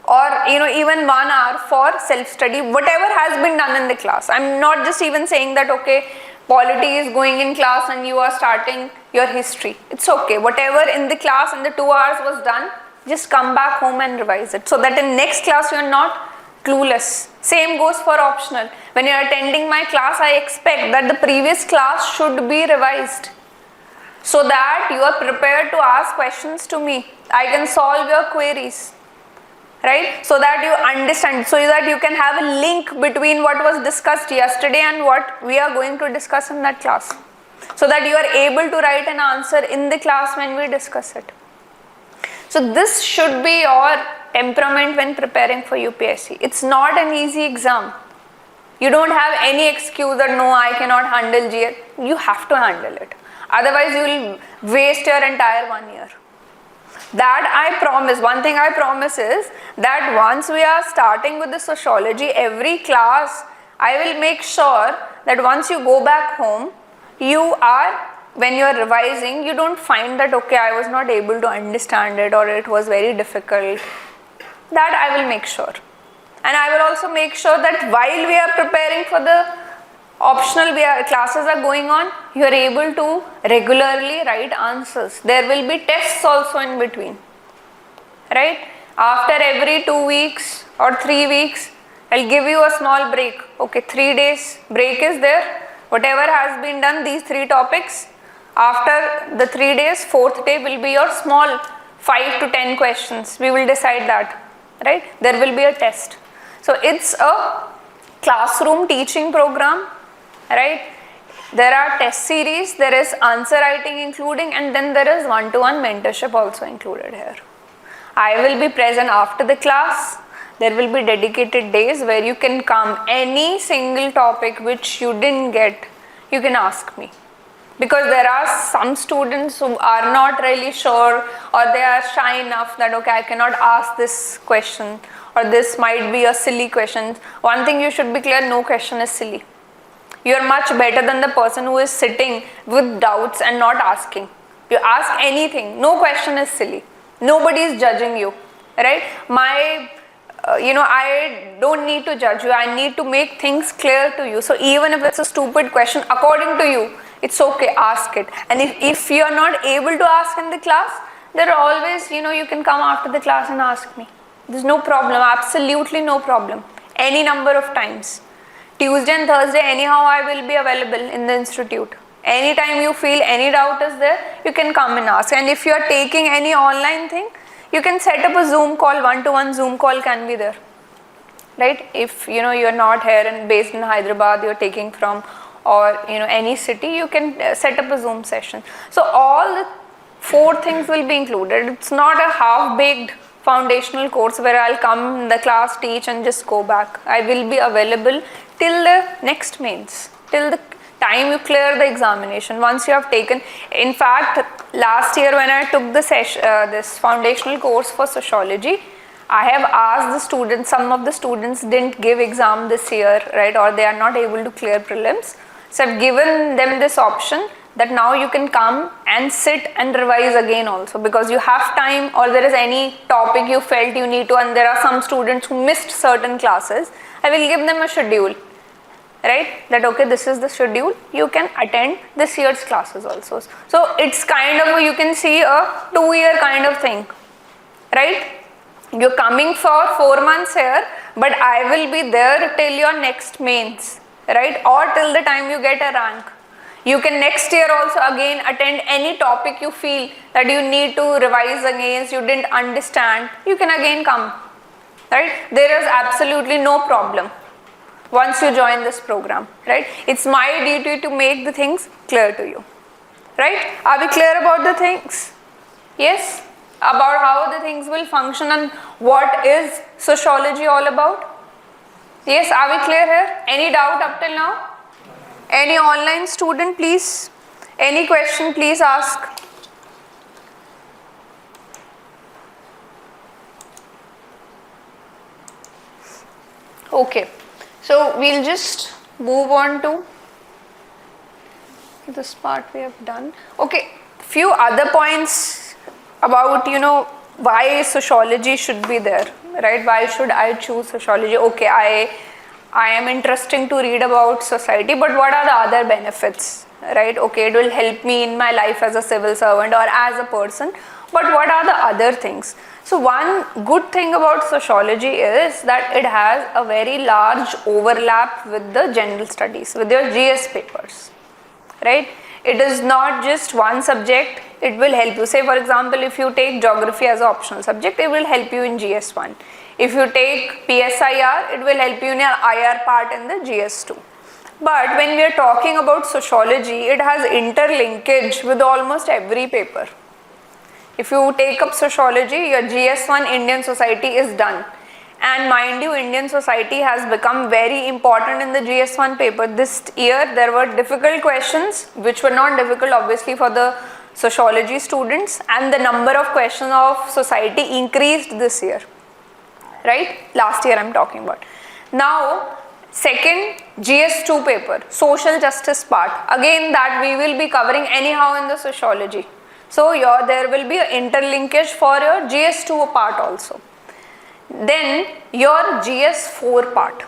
or even 1 hour for self-study, whatever has been done in the class. I'm not just even saying that, okay, polity is going in class and you are starting your history. It's okay. Whatever in the class in the 2 hours was done, just come back home and revise it, so that in next class you are not clueless. Same goes for optional. When you are attending my class, I expect that the previous class should be revised, so that you are prepared to ask questions to me. I can solve your queries, right? So that you understand, so that you can have a link between what was discussed yesterday and what we are going to discuss in that class. so that you are able to write an answer in the class when we discuss it. So this should be your temperament when preparing for UPSC. It's not an easy exam. You don't have any excuse that no, I cannot handle GS. You have to handle it. Otherwise, you will waste your entire 1 year. That I promise. One thing I promise is that once we are starting with the sociology, every class, I will make sure that once you go back home, when you are revising, you don't find that, okay, I was not able to understand it or it was very difficult. That I will make sure. And I will also make sure that while we are preparing for the optional classes are going on, you are able to regularly write answers. There will be tests also in between, right? After every 2 weeks or 3 weeks, I'll give you a small break. Okay, 3 days break is there. Whatever has been done, these 3 topics, after the 3 days, 4th day will be your small 5 to 10 questions. We will decide that, right? There will be a test. So it's a classroom teaching program, right? There are test series, there is answer writing including, and then there is one-to-one mentorship also included here. I will be present after the class. There will be dedicated days where you can come. Any single topic which you didn't get, you can ask me. Because there are some students who are not really sure, or they are shy enough that, okay, I cannot ask this question, or this might be a silly question. One thing you should be clear, no question is silly. You are much better than the person who is sitting with doubts and not asking. You ask anything, no question is silly. Nobody is judging you, right? I don't need to judge you. I need to make things clear to you. So even if it's a stupid question, according to you, it's okay, ask it. And if you are not able to ask in the class, there are always, you can come after the class and ask me. There's no problem, absolutely no problem. Any number of times. Tuesday and Thursday, anyhow, I will be available in the institute. Anytime you feel any doubt is there, you can come and ask. And if you are taking any online thing, you can set up a Zoom call, one-to-one Zoom call can be there. Right? If you're not here and based in Hyderabad, you're taking from, or any city, you can set up a Zoom session. So all the 4 things will be included. It's not a half-baked foundational course where I'll come in the class, teach and just go back. I will be available till the next mains, till the time you clear the examination. Once you have taken, in fact, last year when I took the this foundational course for sociology, I have asked the students, some of the students didn't give exam this year, right, or they are not able to clear prelims. So I've given them this option that now you can come and sit and revise again also, because you have time, or there is any topic you felt you need to, and there are some students who missed certain classes. I will give them a schedule, right, that okay, this is the schedule, you can attend this year's classes also. So it's kind of you can see a 2-year kind of thing, right? You're coming for 4 months here, but I will be there till your next mains, right, or till the time you get a rank. You can next year also again attend any topic you feel that you need to revise against, you didn't understand, you can again come, right? There is absolutely no problem once you join this program, right? It's my duty to make the things clear to you, right? Are we clear about the things? Yes? About how the things will function and what is sociology all about? Yes, are we clear here? Any doubt up till now? Any online student, please? Any question, please ask. Okay, so we'll just move on to this part we have done. Okay, few other points about, why sociology should be there, right? Why should I choose sociology? Okay, I am interested to read about society, but what are the other benefits, right? Okay, it will help me in my life as a civil servant or as a person, but what are the other things? So one good thing about sociology is that it has a very large overlap with the general studies, with your GS papers, right? It is not just one subject, it will help you. Say for example, if you take geography as an optional subject, it will help you in GS1. If you take PSIR, it will help you in your IR part in the GS2. But when we are talking about sociology, it has interlinkage with almost every paper. If you take up sociology, your GS1 Indian society is done. And mind you, Indian society has become very important in the GS1 paper. This year there were difficult questions, which were not difficult obviously for the sociology students, and the number of questions of society increased this year. Right? Last year I am talking about. Now, second GS2 paper, social justice part. Again that we will be covering anyhow in the sociology. So there will be an interlinkage for your GS2 part also. Then your GS4 part,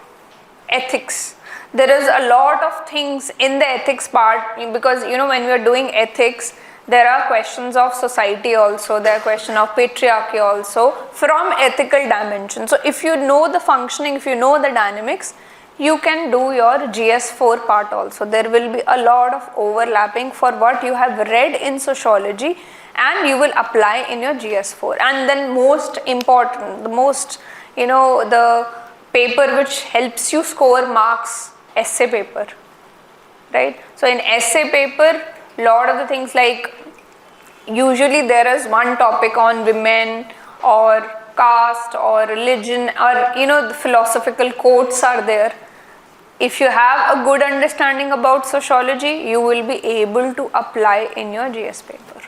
ethics. There is a lot of things in the ethics part, because when we are doing ethics, there are questions of society also, there are questions of patriarchy also from ethical dimension. So if you know the functioning, if you know the dynamics, you can do your GS4 part also. There will be a lot of overlapping for what you have read in sociology and you will apply in your GS4. And then most important, the most, the paper which helps you score marks, essay paper, right? So in essay paper, lot of the things like, usually there is one topic on women or caste or religion, or the philosophical quotes are there. If you have a good understanding about sociology, you will be able to apply in your GS paper,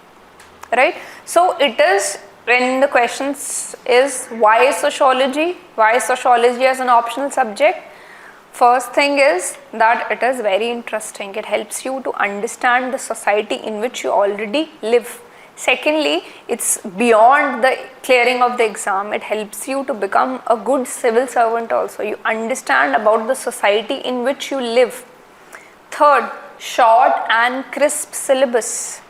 right? So it is, when the questions is why sociology as an optional subject. First thing is that it is very interesting. It helps you to understand the society in which you already live. Secondly, it's beyond the clearing of the exam. It helps you to become a good civil servant also. You understand about the society in which you live. Third, short and crisp syllabus.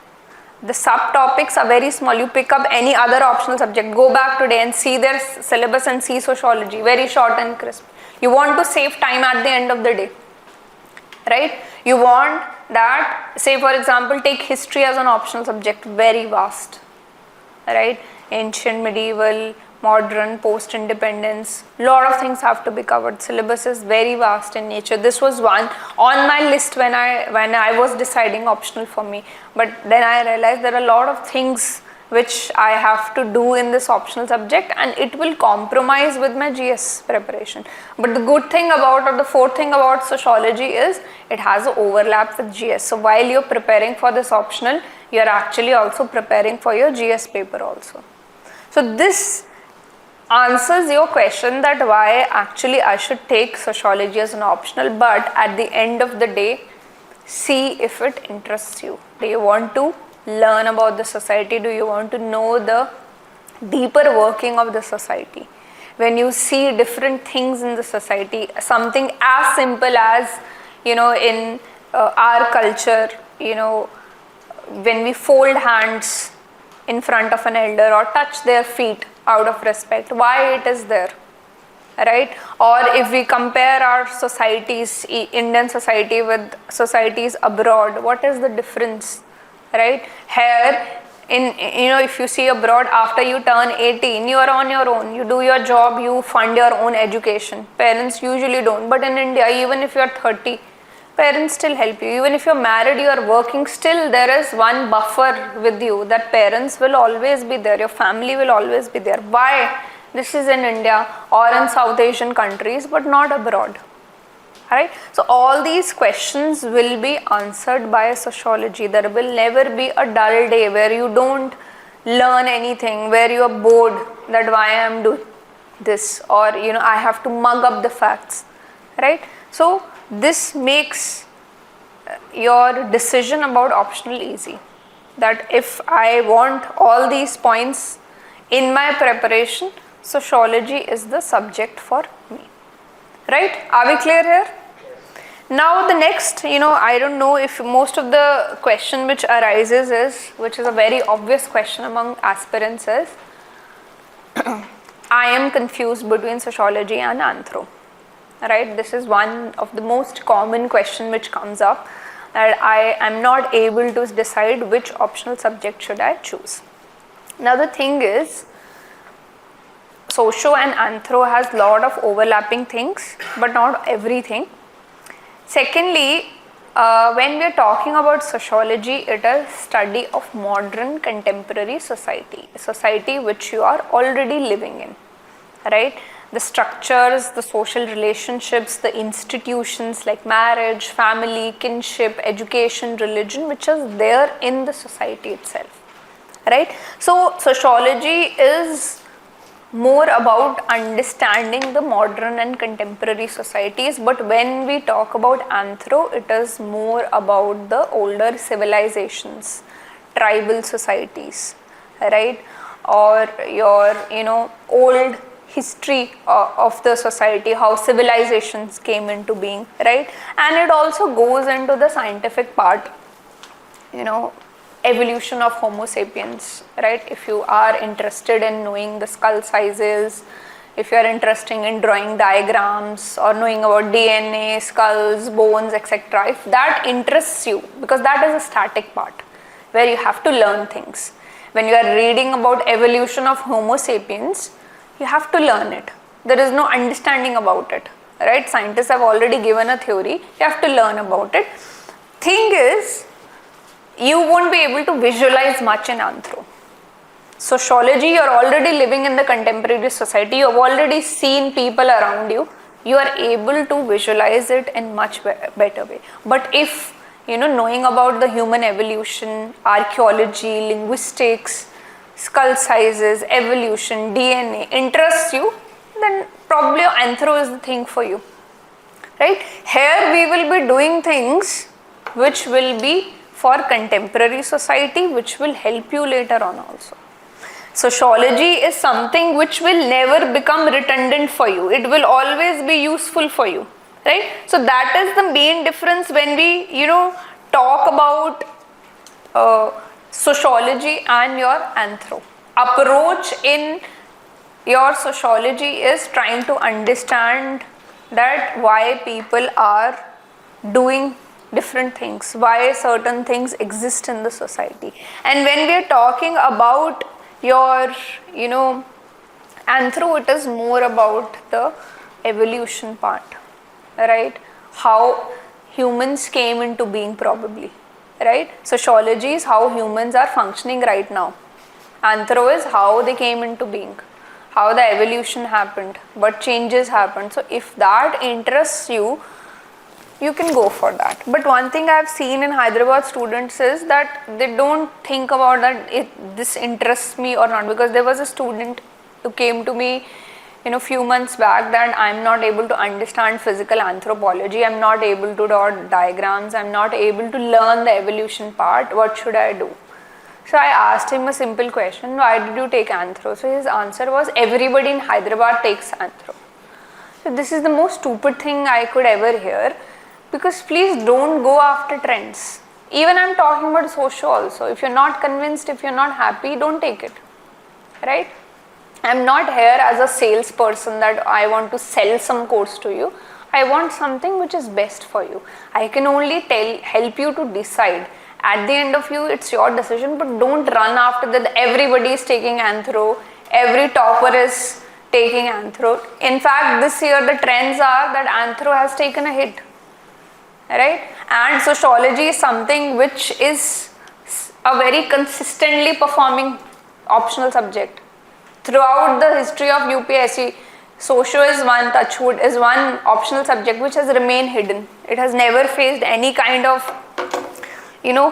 The subtopics are very small. You pick up any other optional subject, go back today and see their syllabus and see sociology, very short and crisp. You want to save time at the end of the day, right? You want that, say for example, take history as an optional subject, very vast, right? Ancient, medieval, modern, post-independence, lot of things have to be covered. Syllabus is very vast in nature. This was one on my list when I was deciding optional for me, but then I realized there are a lot of things which I have to do in this optional subject and it will compromise with my GS preparation. But the good thing about, or the fourth thing about sociology is it has an overlap with GS. So while you're preparing for this optional, you're actually also preparing for your GS paper also. So this answers your question that why actually I should take sociology as an optional, but at the end of the day, see if it interests you. Do you want to learn about the society? Do you want to know the deeper working of the society? When you see different things in the society, something as simple as, in our culture, when we fold hands in front of an elder or touch their feet out of respect, why it is there, right? Or if we compare our societies, Indian society with societies abroad, what is the difference? Right? Here, if you see abroad, after you turn 18, you are on your own. You do your job, you fund your own education. Parents usually don't. But in India, even if you are 30, parents still help you. Even if you are married, you are working, still there is one buffer with you that parents will always be there. Your family will always be there. Why? This is in India or in South Asian countries, but not abroad. Right? So all these questions will be answered by sociology. There will never be a dull day where you don't learn anything, where you are bored that why I am doing this, or I have to mug up the facts, right? So this makes your decision about optional easy, that if I want all these points in my preparation, sociology is the subject for me. Right? Are we clear here? Now the next, I don't know if most of the question which arises is, which is a very obvious question among aspirants is, I am confused between sociology and anthro. Right? This is one of the most common question which comes up, that I am not able to decide which optional subject should I choose. Now the thing is, socio and anthro has lot of overlapping things, but not everything. Secondly, when we are talking about sociology, it is study of modern contemporary society which you are already living in, right? The structures, the social relationships, the institutions like marriage, family, kinship, education, religion, which is there in the society itself, right? So sociology is more about understanding the modern and contemporary societies, but when we talk about anthro, it is more about the older civilizations, tribal societies, right? Or your old history of the society, how civilizations came into being, right? And it also goes into the scientific part, evolution of Homo sapiens, right? If you are interested in knowing the skull sizes, if you are interested in drawing diagrams or knowing about DNA, skulls, bones, etc., if that interests you, because that is a static part where you have to learn things. When you are reading about evolution of Homo sapiens, you have to learn it. There is no understanding about it, right? Scientists have already given a theory, you have to learn about it. Thing is, you won't be able to visualize much in anthro. Sociology, you're already living in the contemporary society, you have already seen people around you, you are able to visualize it in much better way. But if, knowing about the human evolution, archaeology, linguistics, skull sizes, evolution, DNA interests you, then probably anthro is the thing for you, right? Here we will be doing things which will be for contemporary society, which will help you later on also. Sociology is something which will never become redundant for you. It will always be useful for you, right? So that is the main difference when we, talk about sociology and your anthro. Approach in your sociology is trying to understand that why people are doing different things, why certain things exist in the society. And when we are talking about your, anthro, it is more about the evolution part, right? How humans came into being probably, right? Sociology is how humans are functioning right now. Anthro is how they came into being, how the evolution happened, what changes happened. So if that interests you, you can go for that. But one thing I have seen in Hyderabad students is that they don't think about that this interests me or not, because there was a student who came to me few months back that I'm not able to understand physical anthropology, I'm not able to draw diagrams, I'm not able to learn the evolution part, what should I do? So I asked him a simple question, why did you take anthro? So his answer was, everybody in Hyderabad takes anthro. So this is the most stupid thing I could ever hear. Because please don't go after trends. Even I'm talking about socio also. If you're not convinced, if you're not happy, don't take it, right? I'm not here as a salesperson that I want to sell some course to you. I want something which is best for you. I can only help you to decide. At the end of you, it's your decision, but don't run after that. Everybody is taking anthro. Every topper is taking anthro. In fact, this year the trends are that anthro has taken a hit. Right? And sociology is something which is a very consistently performing optional subject. Throughout the history of UPSC, socio is one, touchwood is one optional subject which has remained hidden. It has never faced any kind of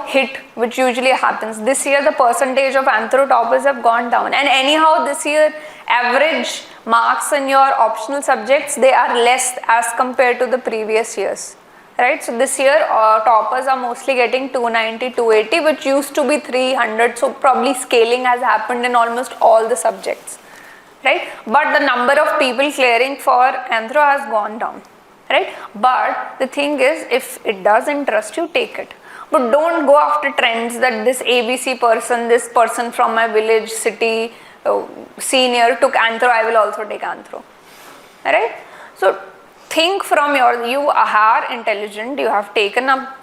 hit which usually happens. This year the percentage of anthro toppers have gone down, and anyhow this year average marks in your optional subjects, they are less as compared to the previous years. Right, so this year toppers are mostly getting 290, 280, which used to be 300. So probably scaling has happened in almost all the subjects, right? But the number of people clearing for anthro has gone down, right? But the thing is, if it does interest you, take it. But don't go after trends that this ABC person, this person from my village, city, senior took anthro, I will also take anthro, right? So think from you are intelligent, you have taken up,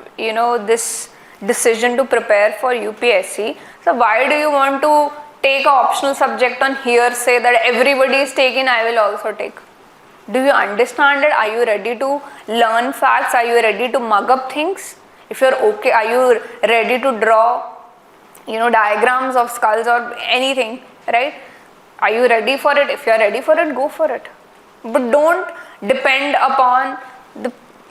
this decision to prepare for UPSC. So why do you want to take an optional subject on hearsay that everybody is taking, I will also take? Do you understand it? Are you ready to learn facts? Are you ready to mug up things? If you're okay, are you ready to draw, diagrams of skulls or anything, right? Are you ready for it? If you're ready for it, go for it. But don't depend upon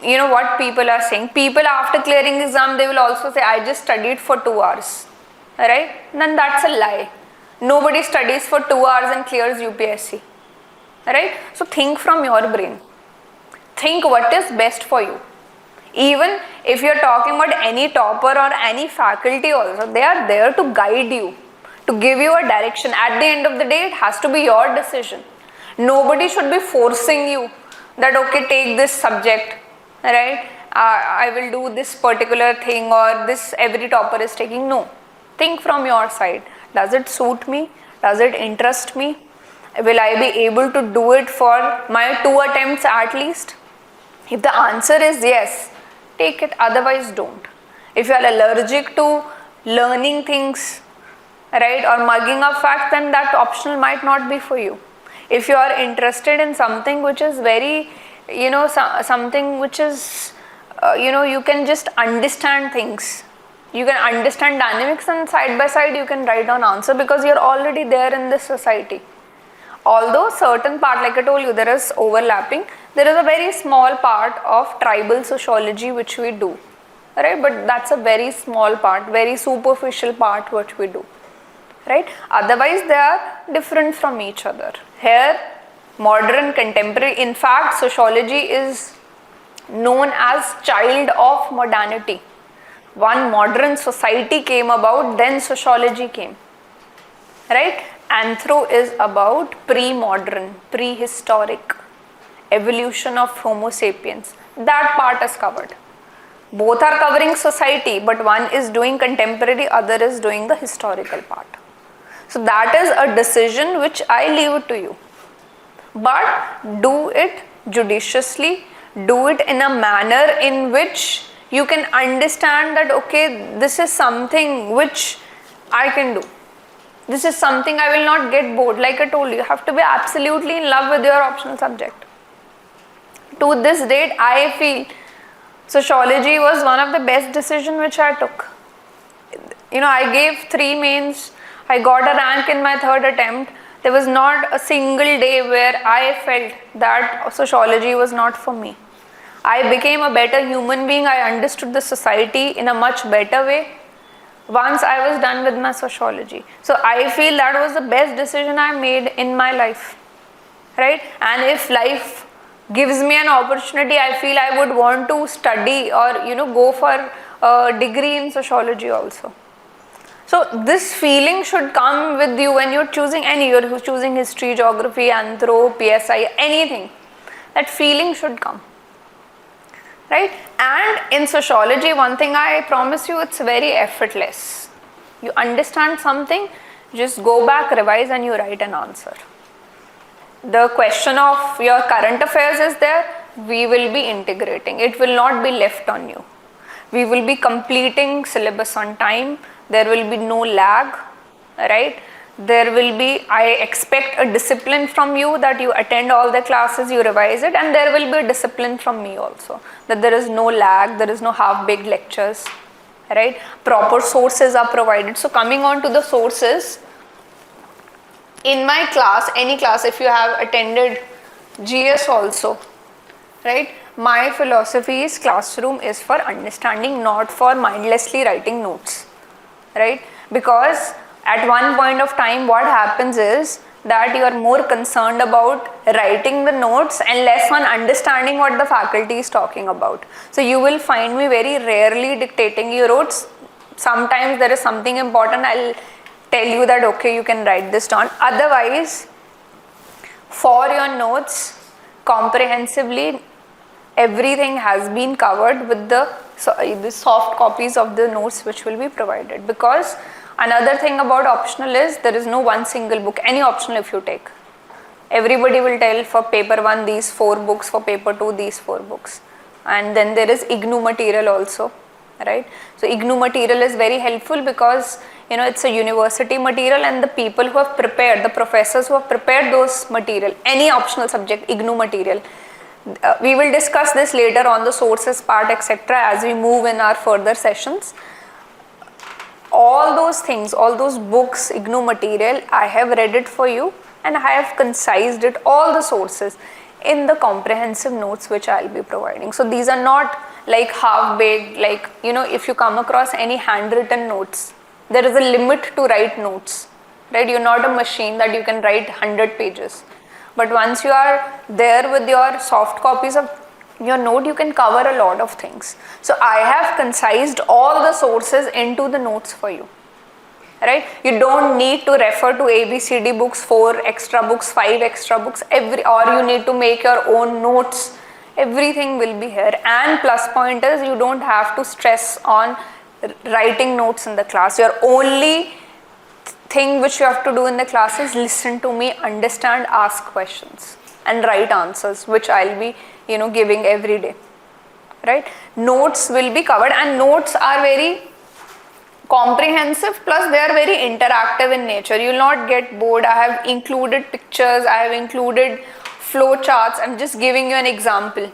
what people are saying. People after clearing exam, they will also say, I just studied for 2 hours, right? Then that's a lie. Nobody studies for 2 hours and clears UPSC, right? So think from your brain. Think what is best for you. Even if you're talking about any topper or any faculty also, they are there to guide you, to give you a direction. At the end of the day, it has to be your decision. Nobody should be forcing you that, okay, take this subject, right? I will do this particular thing, or this every topper is taking. No. Think from your side. Does it suit me? Does it interest me? Will I be able to do it for my 2 attempts at least? If the answer is yes, take it, otherwise don't. If you are allergic to learning things, right, or mugging up facts, then that optional might not be for you. If you are interested in something which is very, something which is, you can just understand things. You can understand dynamics, and side by side you can write down answer because you're already there in this society. Although certain part, like I told you, there is overlapping. There is a very small part of tribal sociology which we do, right? But that's a very small part, very superficial part which we do, right? Otherwise, they are different from each other. Here, modern, contemporary, in fact, sociology is known as child of modernity. One modern society came about, then sociology came, right? Anthro is about pre-modern, prehistoric, evolution of Homo sapiens. That part is covered. Both are covering society, but one is doing contemporary, other is doing the historical part. So that is a decision which I leave it to you. But do it judiciously, do it in a manner in which you can understand that, okay, this is something which I can do. This is something I will not get bored. Like I told you, you have to be absolutely in love with your optional subject. To this date, I feel sociology was one of the best decisions which I took. I gave 3 mains. I got a rank in my 3rd attempt. There was not a single day where I felt that sociology was not for me. I became a better human being. I understood the society in a much better way once I was done with my sociology. So I feel that was the best decision I made in my life, right? And if life gives me an opportunity, I feel I would want to study or go for a degree in sociology also. So this feeling should come with you when you're choosing you're choosing history, geography, anthro, PSI, anything. That feeling should come, right? And in sociology, one thing I promise you, it's very effortless. You understand something, just go back, revise, and you write an answer. The question of your current affairs is there, we will be integrating. It will not be left on you. We will be completing syllabus on time. There will be no lag, right? There will be, I expect a discipline from you that you attend all the classes, you revise it, and there will be a discipline from me also, that there is no lag, there is no half-baked lectures, right? Proper sources are provided. So coming on to the sources, in my class, any class, if you have attended GS also, right? My philosophy is classroom is for understanding, not for mindlessly writing notes, right? Because at one point of time, what happens is that you are more concerned about writing the notes and less on understanding what the faculty is talking about. So you will find me very rarely dictating your notes. Sometimes there is something important, I'll tell you that, okay, you can write this down. Otherwise, for your notes, comprehensively, everything has been covered with the soft copies of the notes which will be provided. Because another thing about optional is there is no one single book, any optional if you take. Everybody will tell for paper 1 these 4 books, for paper 2 these 4 books. And then there is IGNOU material also, right? So IGNOU material is very helpful because it's a university material, and the people who have prepared, the professors who have prepared those material, any optional subject, IGNOU material. We will discuss this later on, the sources part, etc., as we move in our further sessions. All those things, all those books, IGNOU material, I have read it for you, and I have concised it, all the sources, in the comprehensive notes which I will be providing. So these are not like half-baked, like, if you come across any handwritten notes, there is a limit to write notes, right? You're not a machine that you can write 100 pages. But once you are there with your soft copies of your note, you can cover a lot of things. So I have concised all the sources into the notes for you. Right? You don't need to refer to ABCD books, 4 extra books, 5 extra books, or you need to make your own notes. Everything will be here. And plus point is, you don't have to stress on writing notes in the class. Your only thing which you have to do in the class is listen to me, understand, ask questions, and write answers, which I'll be giving every day. Right? Notes will be covered, and notes are very comprehensive, plus they are very interactive in nature. You will not get bored. I have included pictures, I have included flow charts. I'm just giving you an example.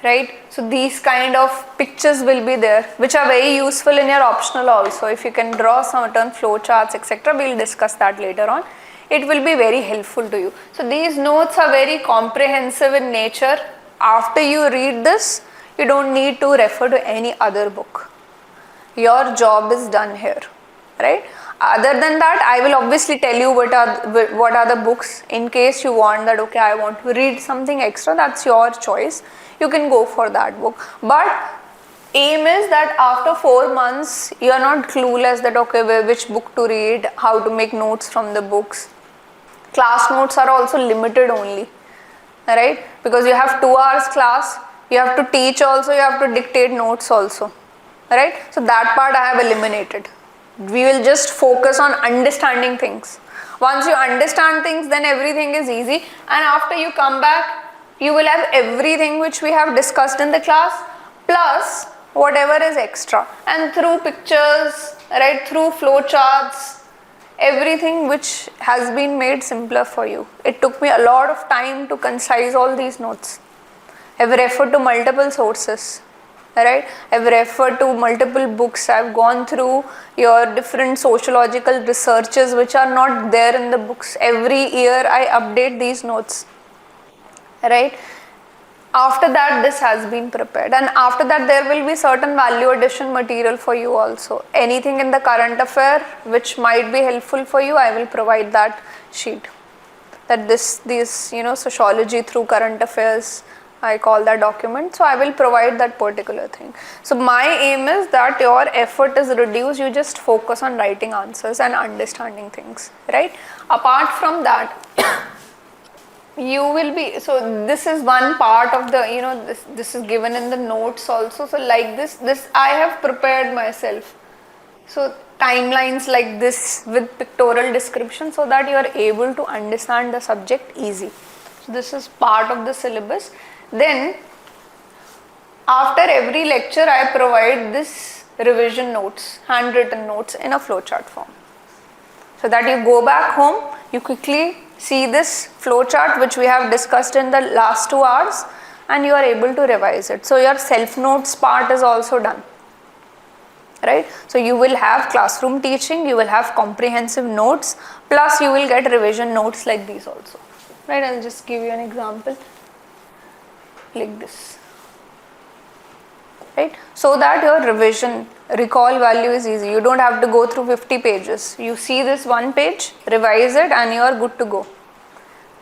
Right? So these kind of pictures will be there, which are very useful in your optional also. If you can draw certain flow charts, etc., we'll discuss that later on. It will be very helpful to you. So these notes are very comprehensive in nature. After you read this, you don't need to refer to any other book. Your job is done here, right? Other than that, I will obviously tell you what are the books, in case you want that, okay, I want to read something extra, that's your choice. You can go for that book. But aim is that after 4 months, you are not clueless that, okay, which book to read, how to make notes from the books. Class notes are also limited only, right? Because you have 2 hours class, you have to teach also, you have to dictate notes also. Right? So that part I have eliminated. We will just focus on understanding things. Once you understand things, then everything is easy, and after you come back, you will have everything which we have discussed in the class, plus whatever is extra, and through pictures, right, through flow charts, everything which has been made simpler for you. It took me a lot of time to concise all these notes. I have referred to multiple sources. Right? I've referred to multiple books. I've gone through your different sociological researches which are not there in the books. Every year I update these notes. Right? After that, this has been prepared, and after that there will be certain value addition material for you also. Anything in the current affair which might be helpful for you, I will provide that sheet. That these sociology through current affairs, I call that document. So I will provide that particular thing. So my aim is that your effort is reduced. You just focus on writing answers and understanding things, right? Apart from that, you will be, so this is one part of the, this is given in the notes also. So like this I have prepared myself. So timelines like this with pictorial description, so that you are able to understand the subject easy. So this is part of the syllabus. Then after every lecture, I provide this revision notes, handwritten notes in a flowchart form. So that you go back home, you quickly see this flowchart which we have discussed in the last 2 hours, and you are able to revise it. So your self notes part is also done. Right? So you will have classroom teaching, you will have comprehensive notes, plus you will get revision notes like these also. Right? I'll just give you an example. Like this, right? So that your revision recall value is easy. You don't have to go through 50 pages. You see this one page, revise it, and you are good to go.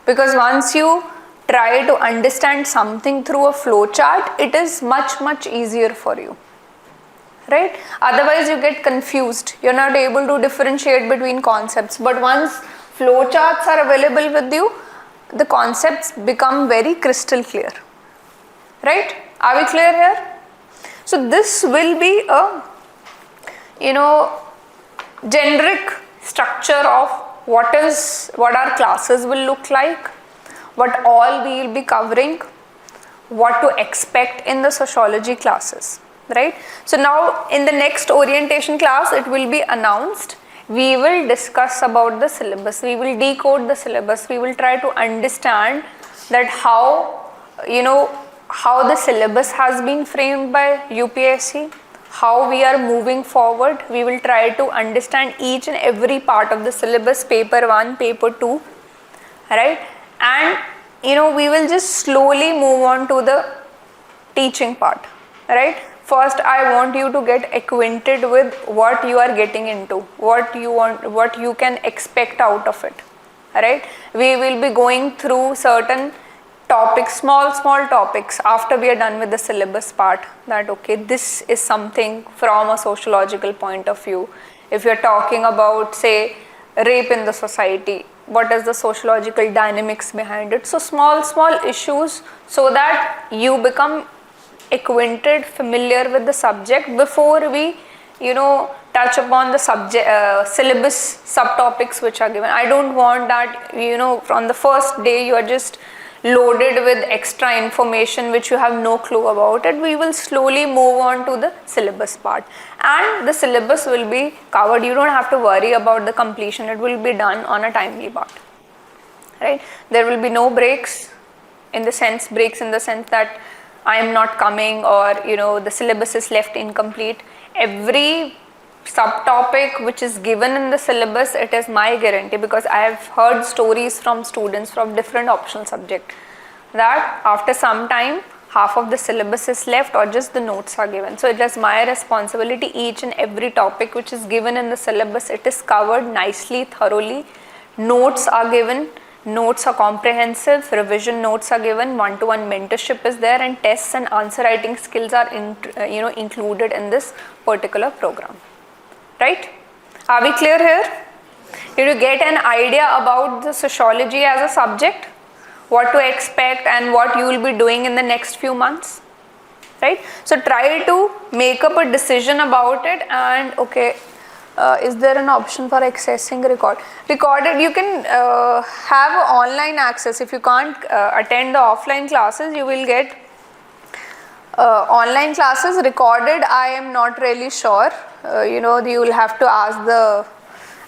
Because once you try to understand something through a flow chart, it is much easier for you, right? Otherwise you get confused. You're not able to differentiate between concepts. But once flow charts are available with you, the concepts become very crystal clear. Right? Are we clear here? So this will be a generic structure of what our classes will look like, what all we will be covering, what to expect in the sociology classes. right? So now in the next orientation class, it will be announced. We will discuss about the syllabus. We will decode the syllabus. We will try to understand that how, how the syllabus has been framed by UPSC, how we are moving forward. We will try to understand each and every part of the syllabus, paper 1, paper 2, right? And we will just slowly move on to the teaching part, right? First, I want you to get acquainted with what you are getting into, what you want, what you can expect out of it, right? We will be going through certain topics, small topics, after we are done with the syllabus part, that okay, this is something from a sociological point of view. If you are talking about, say, rape in the society, what is the sociological dynamics behind it? So small issues, so that you become acquainted, familiar with the subject before we touch upon the subject syllabus subtopics which are given. I don't want that from the first day you are just loaded with extra information which you have no clue about it. We will slowly move on to the syllabus part, and the syllabus will be covered. You don't have to worry about the completion. It will be done on a timely part, right? There will be no breaks in the sense that I am not coming, or the syllabus is left incomplete. Every subtopic which is given in the syllabus, it is my guarantee, because I have heard stories from students from different optional subjects that after some time half of the syllabus is left or just the notes are given. So it is my responsibility, each and every topic which is given in the syllabus, it is covered nicely, thoroughly. Notes are given. Notes are comprehensive, revision notes are given, one-to-one mentorship is there, and tests and answer writing skills are included in this particular program, right? Are we clear here? Did you get an idea about the sociology as a subject, what to expect and what you will be doing in the next few months, right? So try to make up a decision about it. And okay, is there an option for accessing recorded? You can have online access. If you can't attend the offline classes, you will get online classes recorded. I am not really sure. You will have to ask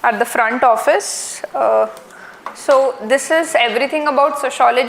at the front office. So this is everything about sociology.